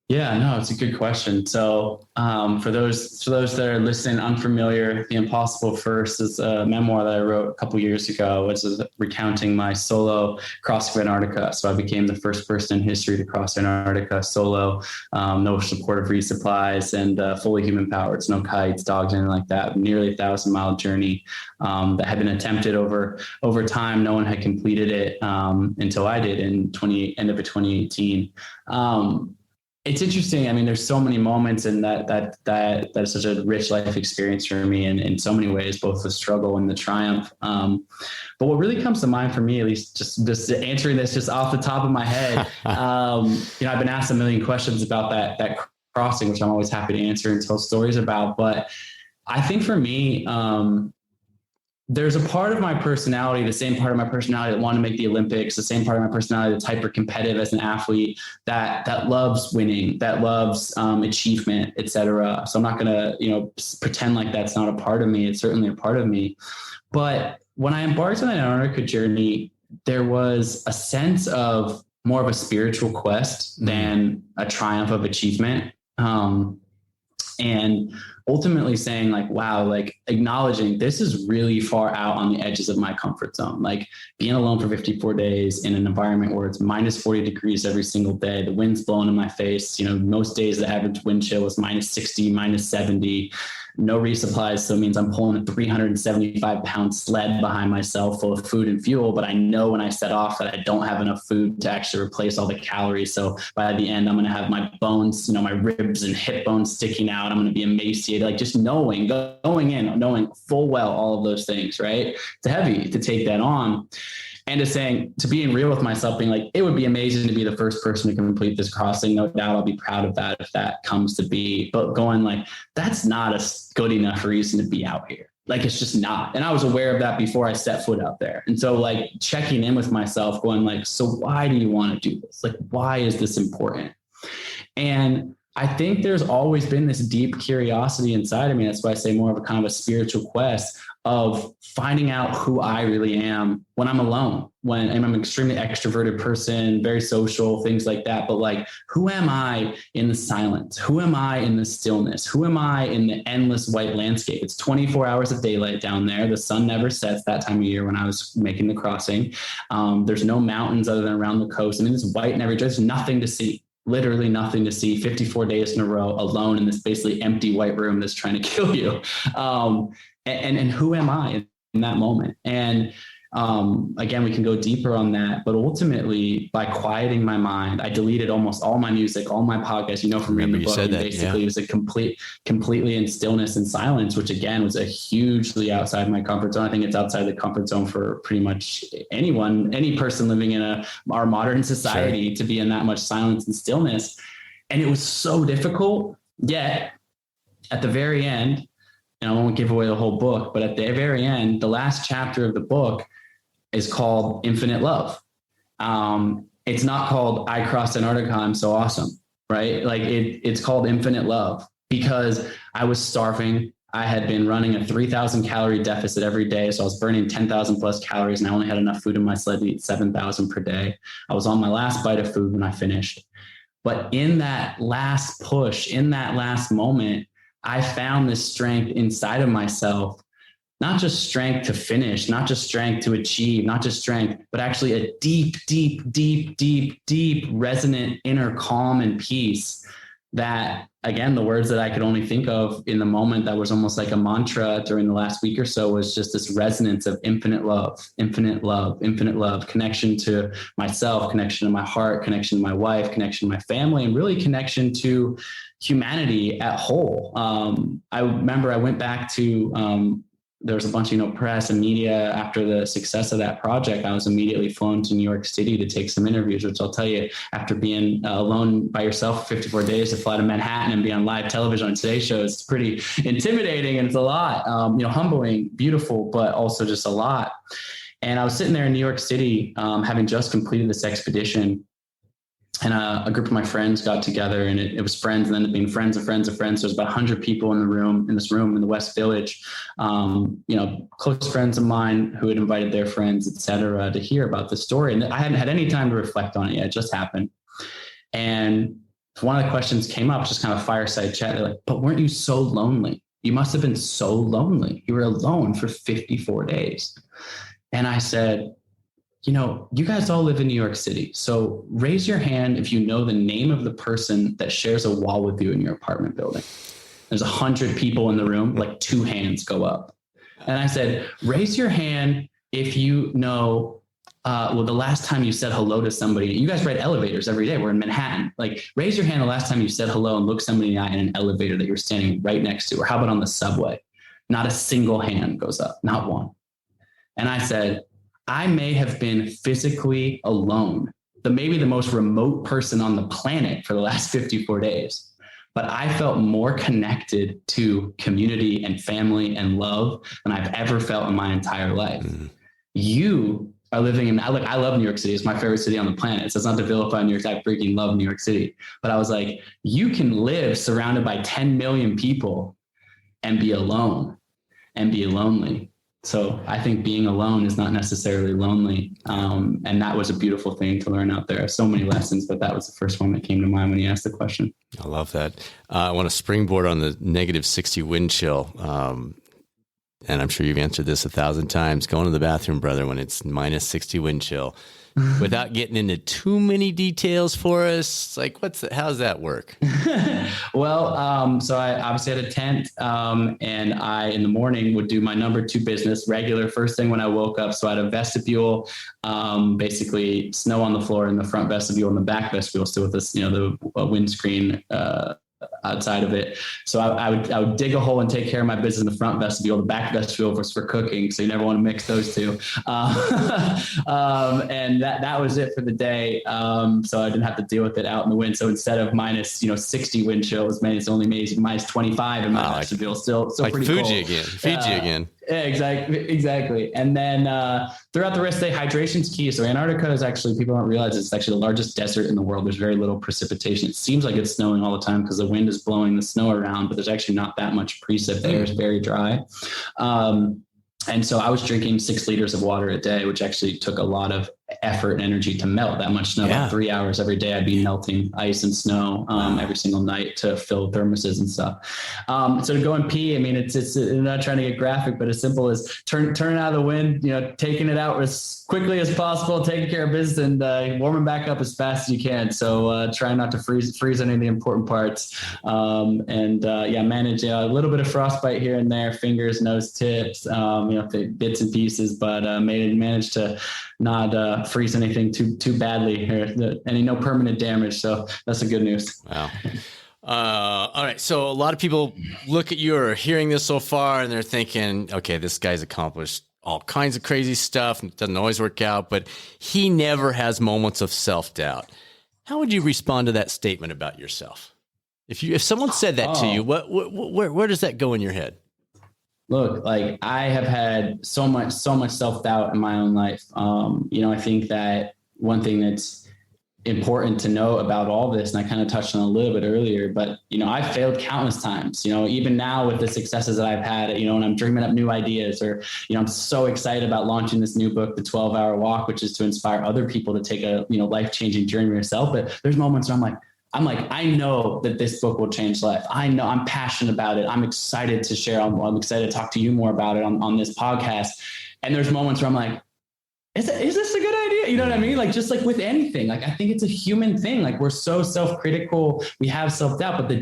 Yeah, no, it's a good question. So for those that are listening unfamiliar, The Impossible First is a memoir that I wrote a couple years ago, which is recounting my solo crossing of Antarctica. So I became the first person in history to cross Antarctica solo, no supportive resupplies, and fully human powered, no kites, dogs, anything like that. Nearly 1,000-mile journey that had been attempted over time. No one had completed it until I did in end of 2018. It's interesting. I mean, there's so many moments in that's such a rich life experience for me in so many ways, both the struggle and the triumph. But what really comes to mind for me, at least just answering this just off the top of my head, I've been asked a million questions about that crossing, which I'm always happy to answer and tell stories about. But I think for me, there's a part of my personality, the same part of my personality that wanted to make the Olympics, the same part of my personality that's hyper competitive as an athlete, that loves winning, that loves achievement, et cetera. So I'm not going to, pretend like that's not a part of me. It's certainly a part of me. But when I embarked on an Antarctica journey, there was a sense of more of a spiritual quest than a triumph of achievement. And ultimately saying like, wow, like acknowledging this is really far out on the edges of my comfort zone. Like being alone for 54 days in an environment where it's minus 40 degrees every single day, the wind's blowing in my face. Most days the average wind chill is minus 60, minus 70, no resupplies. So it means I'm pulling a 375-pound sled behind myself full of food and fuel. But I know when I set off that I don't have enough food to actually replace all the calories. So by the end, I'm going to have my bones, my ribs and hip bones sticking out. I'm going to be emaciated, like just knowing, going in, knowing full well all of those things, right? It's heavy to take that on. And to being real with myself, being like, it would be amazing to be the first person to complete this crossing. No doubt I'll be proud of that if that comes to be. But going like, that's not a good enough reason to be out here. Like, it's just not. And I was aware of that before I set foot out there. And so like checking in with myself, going like, so why do you want to do this? Like, why is this important? And I think there's always been this deep curiosity inside of me. That's why I say more of a kind of a spiritual quest of finding out who I really am when I'm alone, when I'm an extremely extroverted person, very social, things like that. But like, who am I in the silence? Who am I in the stillness? Who am I in the endless white landscape? It's 24 hours of daylight down there. The sun never sets that time of year when I was making the crossing. There's no mountains other than around the coast. I mean, it's white and every day. There's nothing to see. Literally nothing to see, 54 days in a row alone in this basically empty white room that's trying to kill you. And who am I in that moment? And again, we can go deeper on that, but ultimately by quieting my mind, I deleted almost all my music, all my podcasts, from reading the book. And basically it was a completely in stillness and silence, which again was a hugely outside my comfort zone. I think it's outside the comfort zone for pretty much any person living in our modern society, to be in that much silence and stillness. And it was so difficult. Yet at the very end, and I won't give away the whole book, but at the very end, the last chapter of the book is called Infinite Love. It's not called I Crossed Antarctica, I'm so awesome, right? Like it's called Infinite Love because I was starving. I had been running a 3,000 calorie deficit every day. So I was burning 10,000 plus calories and I only had enough food in my sled to eat 7,000 per day. I was on my last bite of food when I finished. But in that last push, in that last moment, I found this strength inside of myself, not just strength to finish, not just strength to achieve, not just strength, but actually a deep, deep, deep, deep, deep resonant inner calm and peace that, again, the words that I could only think of in the moment that was almost like a mantra during the last week or so was just this resonance of infinite love, infinite love, infinite love, connection to myself, connection to my heart, connection to my wife, connection to my family, and really connection to humanity at whole. I remember I went back to, there was a bunch of, press and media after the success of that project. I was immediately flown to New York City to take some interviews, which I'll tell you, after being alone by yourself for 54 days to fly to Manhattan and be on live television on Today Show, it's pretty intimidating and it's a lot, humbling, beautiful, but also just a lot. And I was sitting there in New York City, having just completed this expedition. And a group of my friends got together and it was friends and ended up being friends of friends of friends. So there's about 100 people in this room in the West Village, close friends of mine who had invited their friends, et cetera, to hear about the story. And I hadn't had any time to reflect on it yet. It just happened. And one of the questions came up, just kind of fireside chat. They're like, but weren't you so lonely? You must have been so lonely. You were alone for 54 days. And I said, you guys all live in New York City. So raise your hand if you know the name of the person that shares a wall with you in your apartment building. There's 100 people in the room, like 2 hands go up. And I said, raise your hand if you know well, the last time you said hello to somebody, you guys ride elevators every day. We're in Manhattan. Like, raise your hand the last time you said hello and looked somebody in the eye in an elevator that you're standing right next to. Or how about on the subway? Not a single hand goes up, not one. And I said, I may have been physically alone, maybe the most remote person on the planet for the last 54 days. But I felt more connected to community and family and love than I've ever felt in my entire life. You are living in, I love New York City. It's my favorite city on the planet. So it's not to vilify New York. I freaking love New York City. But I was like, you can live surrounded by 10 million people and be alone and be lonely. So I think being alone is not necessarily lonely. And that was a beautiful thing to learn out there. So many lessons, but that was the first one that came to mind when you asked the question. I love that. I want to springboard on the -60 wind chill. And I'm sure you've answered this 1,000 times. Going to the bathroom, brother, when it's -60 wind chill. Without getting into too many details for us, like how's that work? Well, so I obviously had a tent, and I, in the morning, would do my number 2 business, regular first thing when I woke up. So I had a vestibule, basically snow on the floor in the front vestibule and the back vestibule, still with this, the windscreen, outside of it. So I would dig a hole and take care of my business in the front vestibule. The back vestibule was for cooking. So you never want to mix those two. And that was it for the day. So I didn't have to deal with it out in the wind. So instead of -60 wind chill, it's only -25 in my vestibule. Still like pretty Fuji cold. again. Fiji again. Yeah, exactly. And then throughout the rest of the day, hydration is key. So Antarctica is actually, people don't realize it's actually the largest desert in the world. There's very little precipitation. It seems like it's snowing all the time because the wind is blowing the snow around, but there's actually not that much precip. The air is very dry. And so I was drinking 6 liters of water a day, which actually took a lot of effort and energy to melt that much snow. About 3 hours every day, I'd be melting ice and snow every single night to fill thermoses and stuff. So to go and pee, it's I'm not trying to get graphic, but as simple as turning out of the wind, taking it out as quickly as possible, taking care of business, and warming back up as fast as you can. So trying not to freeze any of the important parts, manage a little bit of frostbite here and there, fingers, nose tips, bits and pieces, but managed to not freeze anything too badly here. No permanent damage. So that's the good news. Wow. All right. So a lot of people look at you or are hearing this so far and they're thinking, okay, this guy's accomplished all kinds of crazy stuff. It doesn't always work out, but he never has moments of self-doubt. How would you respond to that statement about yourself? If someone said that to you, where does that go in your head? Look, like, I have had so much self-doubt in my own life. I think that one thing that's important to know about all this, and I kind of touched on a little bit earlier, but, I've failed countless times, even now with the successes that I've had, when I'm dreaming up new ideas, or, I'm so excited about launching this new book, The 12-Hour Walk, which is to inspire other people to take a, life-changing journey yourself. But there's moments where I'm like, I know that this book will change life. I know, I'm passionate about it. I'm excited to share. I'm excited to talk to you more about it on this podcast. And there's moments where I'm like, is this a good idea? You know what I mean? Like, just like with anything, like, I think it's a human thing. Like, we're so self-critical, we have self-doubt, but the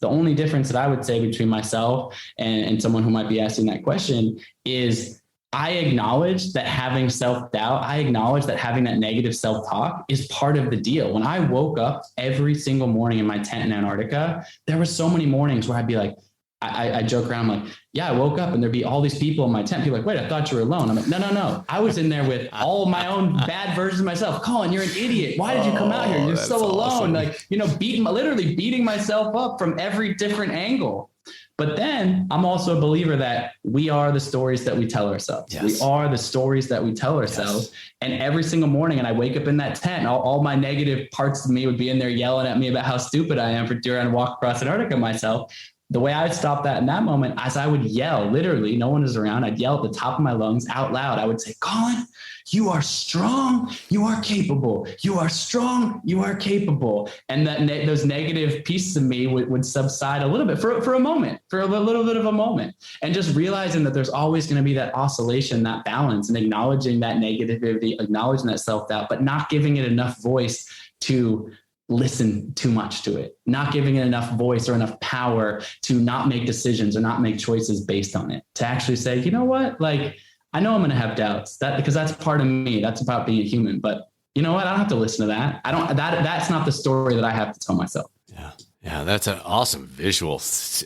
only difference that I would say between myself and someone who might be asking that question is, I acknowledge that having self-doubt, I acknowledge that having that negative self-talk is part of the deal. When I woke up every single morning in my tent in Antarctica, there were so many mornings where I'd be like, I joke around, I'm like, yeah, I woke up and there'd be all these people in my tent. People are like, wait, I thought you were alone. I'm like, no. I was in there with all my own bad versions of myself. Colin, you're an idiot. Why did you come out here? You're so alone. Awesome. Like, literally beating myself up from every different angle. But then I'm also a believer that we are the stories that we tell ourselves. Yes. We are the stories that we tell ourselves. Yes. And every single morning, and I wake up in that tent, all my negative parts of me would be in there yelling at me about how stupid I am for doing a walk across Antarctica myself. The way I would stop that in that moment, as I would yell, literally, no one is around, I'd yell at the top of my lungs out loud. I would say, Colin, you are strong. You are capable. You are strong. You are capable. And that those negative pieces of me would subside a little bit for a moment, for a little bit of a moment. And just realizing that there's always going to be that oscillation, that balance, and acknowledging that negativity, acknowledging that self-doubt, but not giving it enough voice to listen too much to it, not giving it enough voice or enough power to not make decisions or not make choices based on it, to actually say, you know what, like, I know I'm going to have doubts because that's part of me. That's about being a human. But you know what? I don't have to listen to that. That's not the story that I have to tell myself. Yeah. Yeah, that's an awesome visual.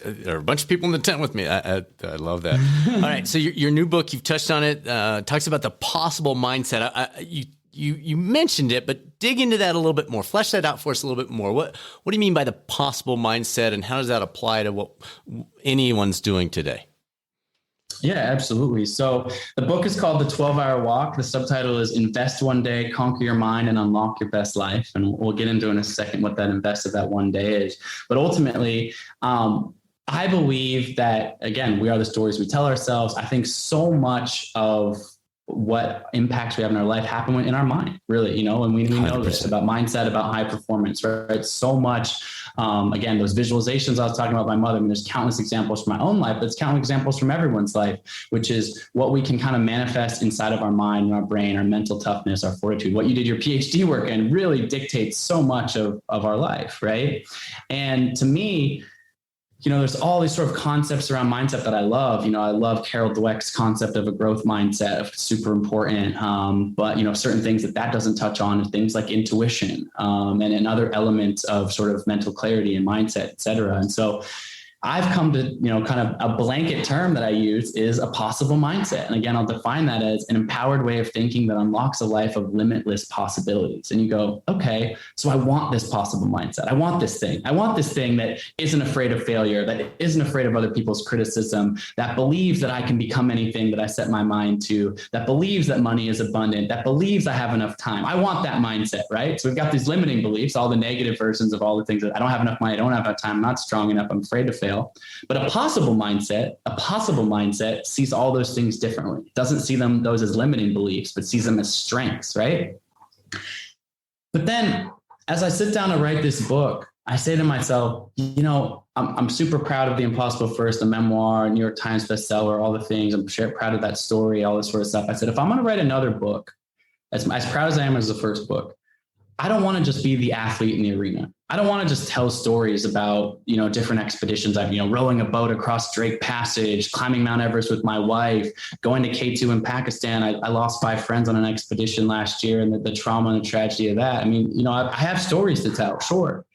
There are a bunch of people in the tent with me. I love that. All right, so your new book, you've touched on it, talks about the possible mindset. You mentioned it, but dig into that a little bit more. Flesh that out for us a little bit more. What do you mean by the possible mindset, and how does that apply to what anyone's doing today? Yeah, absolutely. So the book is called The 12-Hour Walk. The subtitle is Invest One Day, Conquer Your Mind, and Unlock Your Best Life. And we'll get into in a second what that invest of that one day is. But ultimately, I believe that, again, we are the stories we tell ourselves. I think so much of what impacts we have in our life happen in our mind, really, and we know this about mindset, about high performance, right? So much, again, those visualizations I was talking about with my mother, I mean, there's countless examples from my own life, but it's countless examples from everyone's life, which is what we can kind of manifest inside of our mind and our brain, our mental toughness, our fortitude. What you did your PhD work in really dictates so much of our life, right? And to me, there's all these sort of concepts around mindset that I love. I love Carol Dweck's concept of a growth mindset, super important. But, certain things that doesn't touch on are things like intuition and other elements of sort of mental clarity and mindset, et cetera. And so I've come to, kind of a blanket term that I use is a possible mindset. And again, I'll define that as an empowered way of thinking that unlocks a life of limitless possibilities. And you go, okay, so I want this possible mindset. I want this thing. I want this thing that isn't afraid of failure, that isn't afraid of other people's criticism, that believes that I can become anything that I set my mind to, that believes that money is abundant, that believes I have enough time. I want that mindset, right? So we've got these limiting beliefs, all the negative versions of all the things that I don't have enough money, I don't have enough time, I'm not strong enough, I'm afraid to fail. But a possible mindset sees all those things differently. It doesn't see those as limiting beliefs, but sees them as strengths, right? But then as I sit down to write this book, I say to myself, I'm super proud of The Impossible First, the memoir, New York Times bestseller, all the things. I'm proud of that story, all this sort of stuff. I said, if I'm going to write another book, as proud as I am as the first book, I don't want to just be the athlete in the arena. I don't want to just tell stories about, different expeditions. I've, rowing a boat across Drake Passage, climbing Mount Everest with my wife, going to K2 in Pakistan. I lost 5 friends on an expedition last year, and the trauma and the tragedy of that. I mean, I have stories to tell, sure.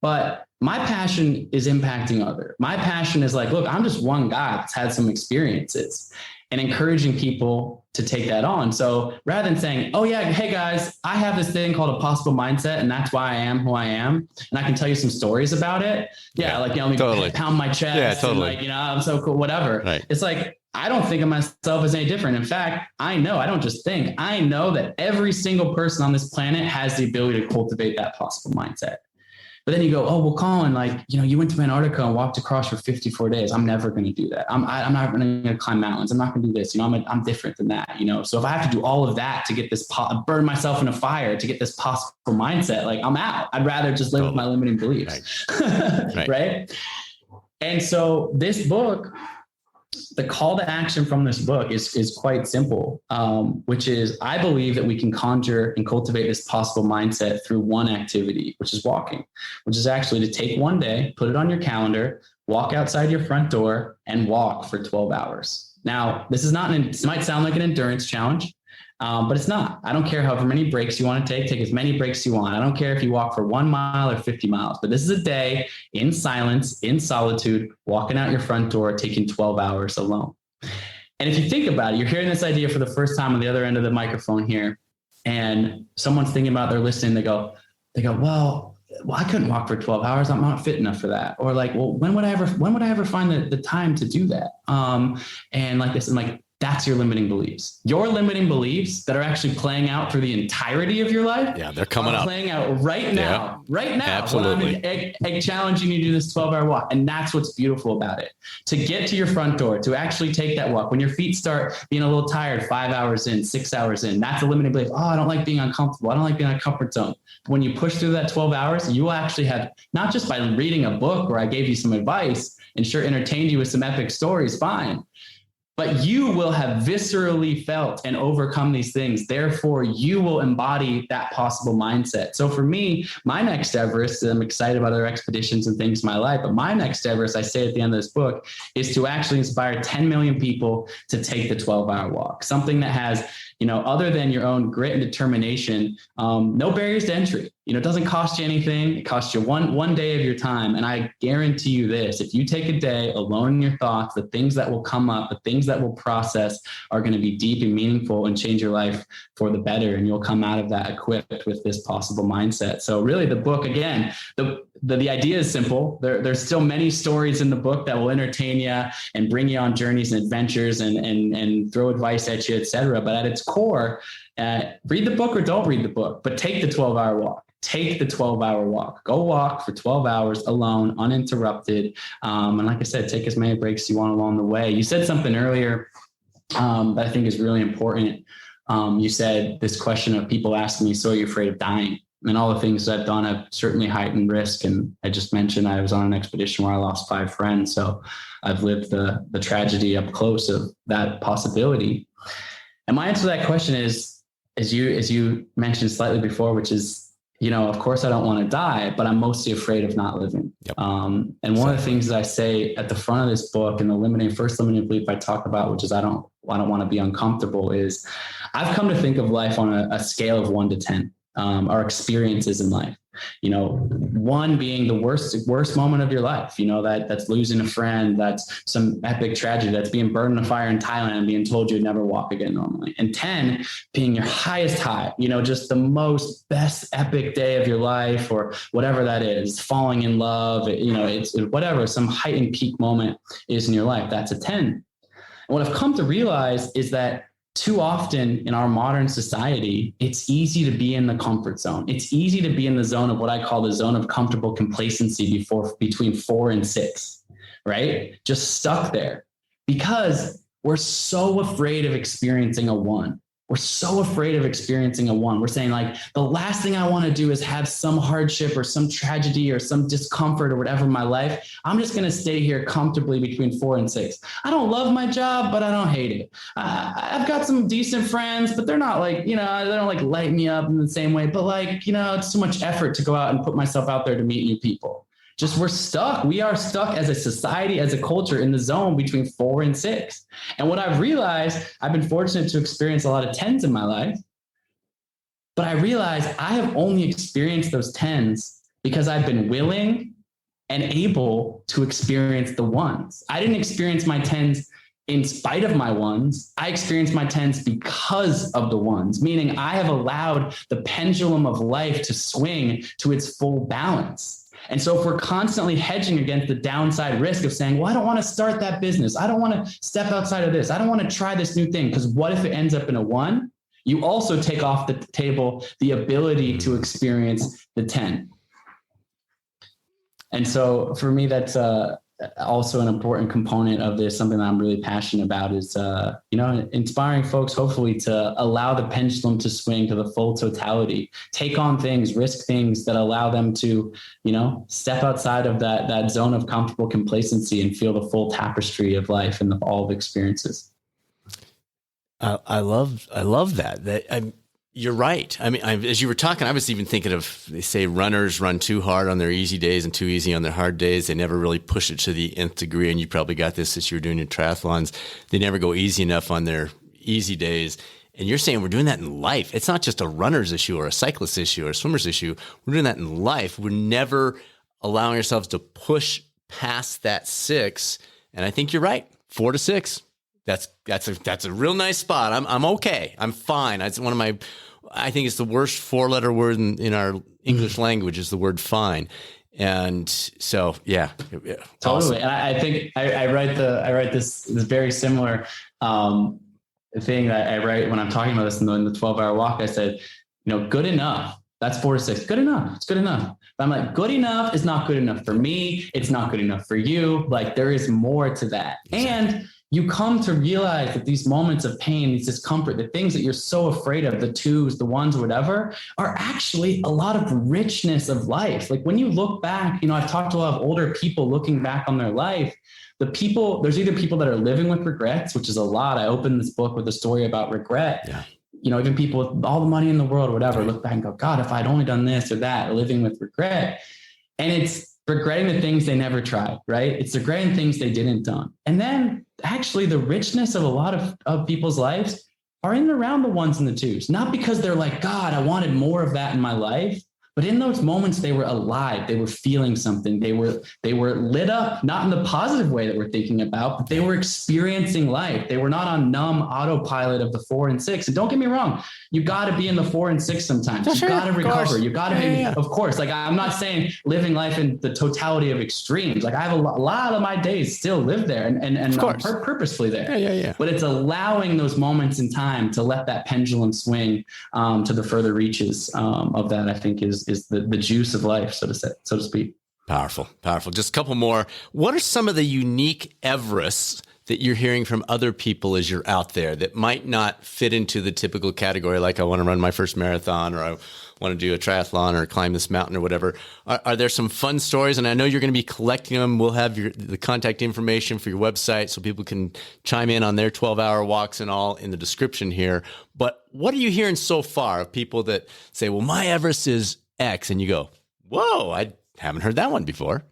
But my passion is impacting others. My passion is like, look, I'm just one guy that's had some experiences, and encouraging people to take that on. So rather than saying, oh yeah, hey guys, I have this thing called a possible mindset, and that's why I am who I am, and I can tell you some stories about it. Yeah, like, totally. Pound my chest. Yeah, totally. And I'm so cool, whatever. Right. It's like, I don't think of myself as any different. In fact, I don't just think, I know that every single person on this planet has the ability to cultivate that possible mindset. But then you go, oh, well, Colin, you went to Antarctica and walked across for 54 days. I'm never going to do that. I'm not going to climb mountains. I'm not going to do this. I'm different than that, So if I have to do all of that to get this, burn myself in a fire to get this possible mindset, I'm out. I'd rather just live with my limiting beliefs. Right. Right. And so this book, the call to action from this book is quite simple, which is I believe that we can conjure and cultivate this possible mindset through one activity, which is walking, which is actually to take one day, put it on your calendar, walk outside your front door and walk for 12 hours. Now, this might sound like an endurance challenge, but it's not. I don't care however many breaks you want to take as many breaks you want. I don't care if you walk for 1 mile or 50 miles, but this is a day in silence, in solitude, walking out your front door, taking 12 hours alone. And if you think about it, you're hearing this idea for the first time on the other end of the microphone here, and someone's thinking about, they're listening, they go, well, I couldn't walk for 12 hours. I'm not fit enough for that. Or when would I ever find the time to do that? And like this, and that's your limiting beliefs. Your limiting beliefs that are actually playing out through the entirety of your life. Yeah, they're coming up. Playing out right now. Yeah, right now. Absolutely. When I'm challenging you to do this 12-hour walk. And that's what's beautiful about it. To get to your front door, to actually take that walk, when your feet start being a little tired 5 hours in, 6 hours in, that's a limiting belief. Oh, I don't like being uncomfortable. I don't like being in a comfort zone. When you push through that 12 hours, you will actually have, not just by reading a book where I gave you some advice and sure entertained you with some epic stories, fine. but you will have viscerally felt and overcome these things. Therefore, you will embody that possible mindset. So for me, my next Everest, I'm excited about other expeditions and things in my life, but my next Everest, I say at the end of this book, is to actually inspire 10 million people to take the 12-hour walk. Something that has, other than your own grit and determination, no barriers to entry. It doesn't cost you anything. It costs you one day of your time. And I guarantee you this, if you take a day alone in your thoughts, the things that will come up, the things that will process are going to be deep and meaningful and change your life for the better. And you'll come out of that equipped with this possible mindset. So really the book, again, the idea is simple. There's still many stories in the book that will entertain you and bring you on journeys and adventures and throw advice at you, et cetera. But at its core, read the book or don't read the book, but take the 12-hour walk. Take the 12-hour walk. Go walk for 12 hours alone, uninterrupted. And like I said, take as many breaks you want along the way. You said something earlier that I think is really important. You said this question of people asking me, so are you afraid of dying? And all the things I've done have certainly heightened risk. And I just mentioned I was on an expedition where I lost 5 friends. So I've lived the tragedy up close of that possibility. And my answer to that question is, as you mentioned slightly before, which is, of course I don't want to die, but I'm mostly afraid of not living. Yep. And one of the things that I say at the front of this book, and the first limiting belief I talk about, which is I don't want to be uncomfortable, is I've come to think of life on a scale of 1 to 10, our experiences in life. 1 being the worst moment of your life, that's losing a friend, that's some epic tragedy, that's being burned in a fire in Thailand and being told you'd never walk again normally. And 10 being your highest high, just the most best epic day of your life, or whatever that is, falling in love, it's whatever, some heightened peak moment is in your life. That's a 10. And what I've come to realize is that too often in our modern society, it's easy to be in the comfort zone. It's easy to be in the zone of what I call the zone of comfortable complacency between 4 and 6, right? Just stuck there because we're so afraid of experiencing a 1. We're so afraid of experiencing a 1. We're saying like, the last thing I want to do is have some hardship or some tragedy or some discomfort or whatever in my life. I'm just going to stay here comfortably between 4 and 6. I don't love my job, but I don't hate it. I've got some decent friends, but they're not like, they don't like light me up in the same way, but like, it's too much effort to go out and put myself out there to meet new people. We're stuck. We are stuck as a society, as a culture, in the zone between 4 and 6. And what I've realized, I've been fortunate to experience a lot of 10s in my life, but I realized I have only experienced those 10s because I've been willing and able to experience the 1s. I didn't experience my 10s in spite of my 1s. I experienced my 10s because of the 1s, meaning I have allowed the pendulum of life to swing to its full balance. And so if we're constantly hedging against the downside risk of saying, well, I don't want to start that business, I don't want to step outside of this, I don't want to try this new thing, because what if it ends up in a 1? You also take off the table the ability to experience the 10. And so for me, that's also an important component of this. Something that I'm really passionate about is, inspiring folks, hopefully, to allow the pendulum to swing to the full totality, take on things, risk things that allow them to, step outside of that zone of comfortable complacency and feel the full tapestry of life and all of experiences. I love that. You're right. I mean, as you were talking, I was even thinking of, they say runners run too hard on their easy days and too easy on their hard days. They never really push it to the nth degree. And you probably got this as you were doing your triathlons. They never go easy enough on their easy days. And you're saying we're doing that in life. It's not just a runner's issue or a cyclist issue or a swimmer's issue. We're doing that in life. We're never allowing ourselves to push past that 6. And I think you're right. 4 to 6. That's a real nice spot. I'm okay. I'm fine. That's one of my, I think it's the worst 4-letter word in our English language is the word fine. And so, yeah. Totally. Awesome. And I think I write this very similar thing that I write when I'm talking about this in the 12-hour walk. I said, good enough. That's 4 to 6. Good enough. It's good enough. But I'm like, good enough is not good enough for me. It's not good enough for you. Like, there is more to that. Exactly. And you come to realize that these moments of pain, these discomfort, the things that you're so afraid of, the twos, the ones, whatever, are actually a lot of richness of life. Like when you look back, I've talked to a lot of older people looking back on their life. There's either people that are living with regrets, which is a lot. I opened this book with a story about regret. Yeah. Even people with all the money in the world, whatever, look back and go, God, if I'd only done this or that, living with regret. And it's regretting the things they never tried, right? It's regretting things they didn't done. And then actually the richness of a lot of people's lives are in and around the ones and the twos, not because they're like, God, I wanted more of that in my life. But in those moments, they were alive. They were feeling something. They were lit up, not in the positive way that we're thinking about, but they were experiencing life. They were not on numb autopilot of the 4 and 6. And don't get me wrong, you got to be in the 4 and 6 sometimes. You got to recover. You got to be, of course. Like I'm not saying living life in the totality of extremes. Like I have a lot of my days still live there and purposefully there. Yeah. But it's allowing those moments in time to let that pendulum swing to the further reaches of that. I think is the juice of life, so to speak. Powerful. Just a couple more. What are some of the unique Everests that you're hearing from other people as you're out there that might not fit into the typical category? Like I want to run my first marathon, or I want to do a triathlon or climb this mountain or whatever. Are there some fun stories? And I know you're going to be collecting them. We'll have the contact information for your website so people can chime in on their 12-hour walks and all in the description here. But what are you hearing so far of people that say, well, my Everest is X, and you go, whoa, I haven't heard that one before.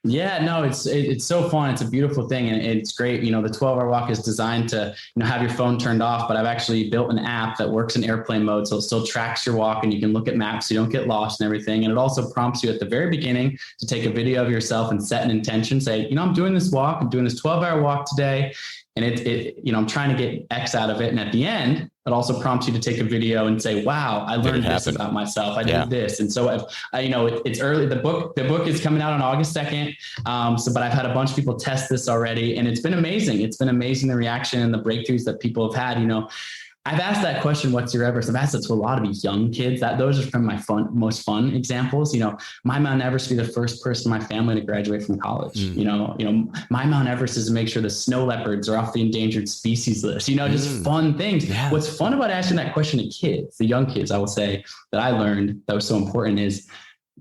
Yeah, no, it's so fun. It's a beautiful thing. And it's great. The 12-hour walk is designed to, have your phone turned off, but I've actually built an app that works in airplane mode. So it still tracks your walk and you can look at maps so you don't get lost and everything. And it also prompts you at the very beginning to take a video of yourself and set an intention. Say, I'm doing this walk. I'm doing this 12-hour walk today. And I'm trying to get X out of it. And at the end, it also prompts you to take a video and say, wow, I learned this about myself. I did this. And so it's early. The book is coming out on August 2nd. But I've had a bunch of people test this already, and it's been amazing. It's been amazing, the reaction and the breakthroughs that people have had. I've asked that question, what's your Everest? I've asked it to a lot of young kids. Those are from my most fun examples. My Mount Everest to be the first person in my family to graduate from college. My Mount Everest is to make sure the snow leopards are off the endangered species list. Just fun things. Yeah. What's fun about asking that question to kids, the young kids, I will say, that I learned that was so important is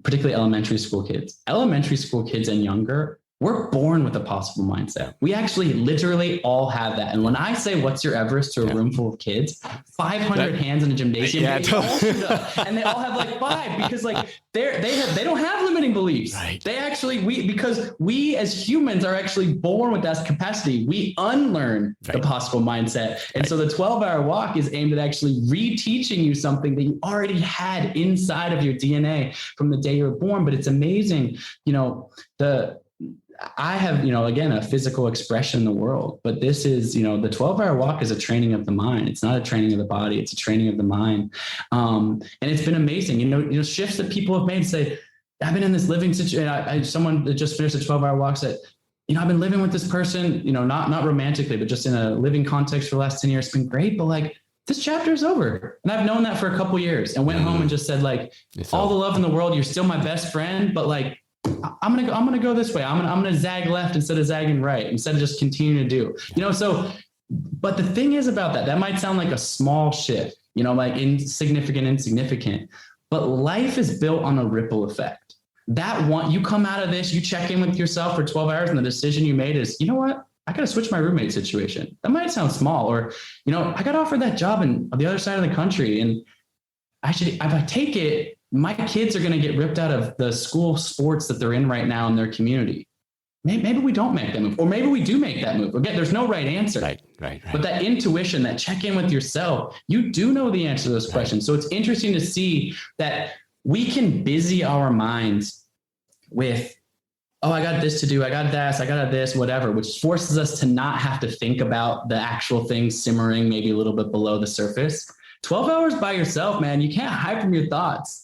particularly elementary school kids. Elementary school kids and younger, we're born with a possible mindset. We actually literally all have that. And when I say, what's your Everest to a room full of kids, 500 hands in a gymnasium, and they all have like 5 because they don't have limiting beliefs. Right. They actually, because we as humans are actually born with that capacity. We unlearn the possible mindset. And so the 12-hour walk is aimed at actually reteaching you something that you already had inside of your DNA from the day you were born. But it's amazing, I have, again, a physical expression in the world, but this is, the 12-hour walk is a training of the mind. It's not a training of the body. It's a training of the mind. And it's been amazing, shifts that people have made. Say, I've been in this living situation. Someone that just finished a 12-hour walk said, I've been living with this person, not romantically, but just in a living context for the last 10 years. It's been great. But this chapter is over. And I've known that for a couple of years and went home and just said, all the love in the world, you're still my best friend, but I'm gonna go this way. I'm gonna zag left instead of zagging right, instead of just continuing to do. But the thing is about that might sound like a small shift, insignificant. But life is built on a ripple effect. You come out of this, you check in with yourself for 12 hours, and the decision you made is, what? I got to switch my roommate situation. That might sound small, or I got offered that job on the other side of the country, and if I take it, my kids are going to get ripped out of the school sports that they're in right now in their community. Maybe we don't make that move, or maybe we do make that move. Again, there's no right answer. Right. But that intuition, that check in with yourself, you do know the answer to those questions. So it's interesting to see that we can busy our minds with, I got this to do. I got this, whatever, which forces us to not have to think about the actual things simmering maybe a little bit below the surface. 12 hours by yourself, man, you can't hide from your thoughts.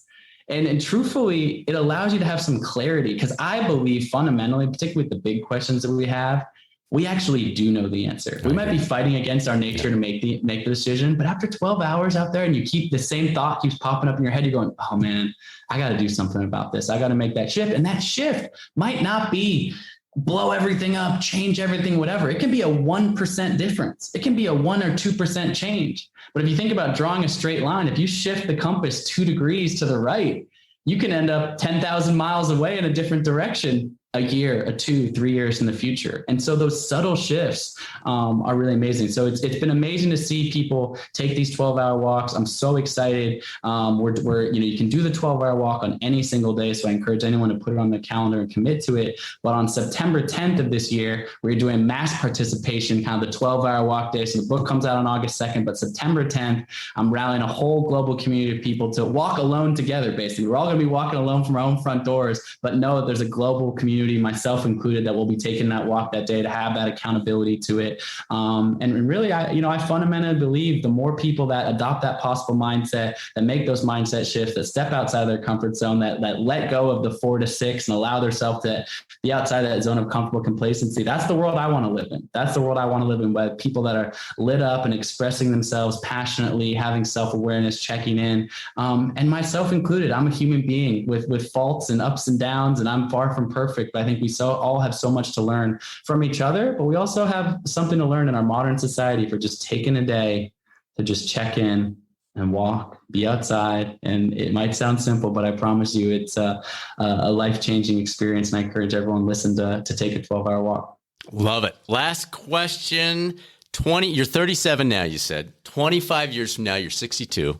And truthfully, it allows you to have some clarity, because I believe fundamentally, particularly with the big questions that we have, we actually do know the answer. We might be fighting against our nature to make the decision, but after 12 hours out there and you keep the same thought keeps popping up in your head, you're going, oh man, I got to do something about this. I got to make that shift. And that shift might not be blow everything up, change everything, whatever. It can be a 1% difference. It can be a 1 or 2% change. But if you think about drawing a straight line, if you shift the compass 2 degrees to the right, you can end up 10,000 miles away in a different direction a year, 2, 3 years in the future. And so those subtle shifts are really amazing. So it's been amazing to see people take these 12-hour walks. I'm so excited. You can do the 12-hour walk on any single day. So I encourage anyone to put it on their calendar and commit to it. But on September 10th of this year, we're doing mass participation, kind of the 12-hour walk day. So the book comes out on August 2nd, but September 10th, I'm rallying a whole global community of people to walk alone together, basically. We're all going to be walking alone from our own front doors, but know that there's a global community, myself included, that will be taking that walk that day to have that accountability to it. And really, I fundamentally believe the more people that adopt that possible mindset, that make those mindset shifts, that step outside of their comfort zone, that let go of the 4 to 6 and allow themselves to be outside that zone of comfortable complacency. That's the world I want to live in. That's the world I want to live in, with people that are lit up and expressing themselves passionately, having self-awareness, checking in, and myself included. I'm a human being with faults and ups and downs, and I'm far from perfect. But I think we all have so much to learn from each other, but we also have something to learn in our modern society for just taking a day to just check in and walk, be outside. And it might sound simple, but I promise you it's a life-changing experience. And I encourage everyone listen to take a 12-hour walk. Love it. Last question. You're 37 now, you said. 25 years from now, you're 62.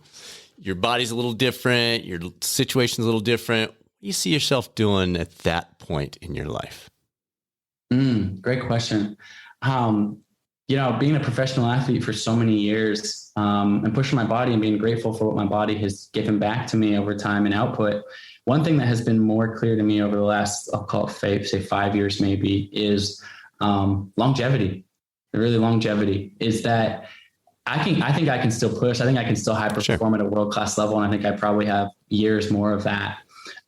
Your body's a little different. Your situation's a little different. What do you see yourself doing at that point in your life? Great question. Being a professional athlete for so many years, and pushing my body and being grateful for what my body has given back to me over time and output. One thing that has been more clear to me over the last, I'll call it say 5 years maybe, is longevity. Really, longevity is that I think I can still push. I think I can still high perform at a world-class level. And I think I probably have years more of that.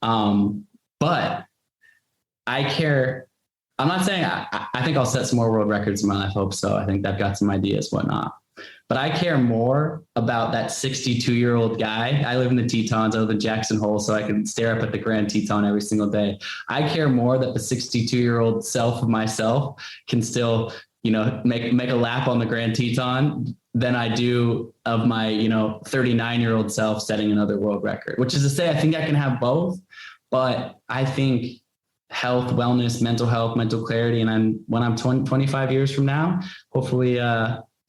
But I care. I'm not saying I think I'll set some more world records in my life. I hope so. I think I've got some ideas, whatnot. But I care more about that 62-year-old guy. I live in the Tetons. I live in Jackson Hole, so I can stare up at the Grand Teton every single day. I care more that the 62-year-old self of myself can still, make a lap on the Grand Teton than I do of my, 39-year-old self setting another world record, which is to say, I think I can have both. But I think health, wellness, mental clarity. And when I'm 25 years from now, hopefully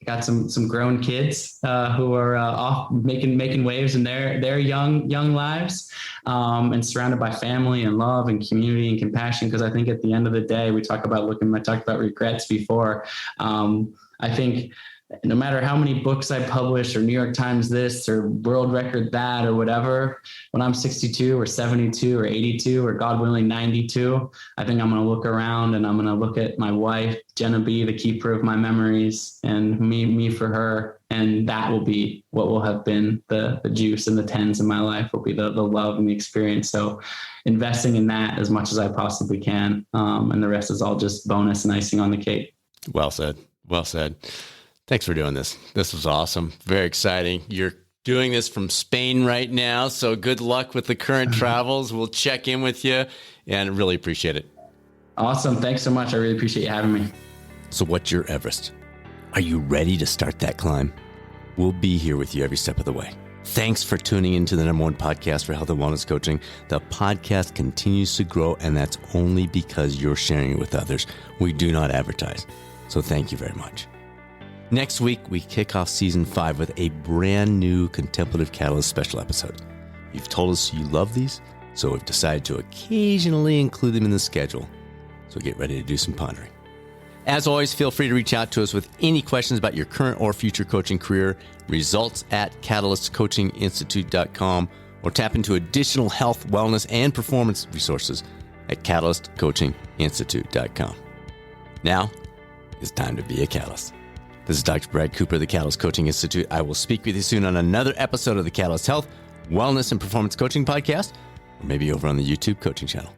got some grown kids who are off making waves in their young lives, and surrounded by family and love and community and compassion. Because I think at the end of the day, I talked about regrets before. I think no matter how many books I publish or New York Times this or world record that or whatever, when I'm 62 or 72 or 82 or God willing 92, I think I'm going to look around and I'm going to look at my wife, Jenna B, the keeper of my memories, and me for her. And that will be what will have been the juice and the tens in my life, will be the love and the experience. So investing in that as much as I possibly can. And the rest is all just bonus and icing on the cake. Well said. Well said. Thanks for doing this. This was awesome. Very exciting. You're doing this from Spain right now, so good luck with the current travels. We'll check in with you and really appreciate it. Awesome. Thanks so much. I really appreciate you having me. So what's your Everest? Are you ready to start that climb? We'll be here with you every step of the way. Thanks for tuning into the #1 podcast for health and wellness coaching. The podcast continues to grow, and that's only because you're sharing it with others. We do not advertise. So thank you very much. Next week, we kick off season 5 with a brand new Contemplative Catalyst special episode. You've told us you love these, so we've decided to occasionally include them in the schedule. So get ready to do some pondering. As always, feel free to reach out to us with any questions about your current or future coaching career, results@catalystcoachinginstitute.com, or tap into additional health, wellness, and performance resources at catalystcoachinginstitute.com. Now, it's time to be a catalyst. This is Dr. Brad Cooper of the Catalyst Coaching Institute. I will speak with you soon on another episode of the Catalyst Health, Wellness, and Performance Coaching Podcast, or maybe over on the YouTube coaching channel.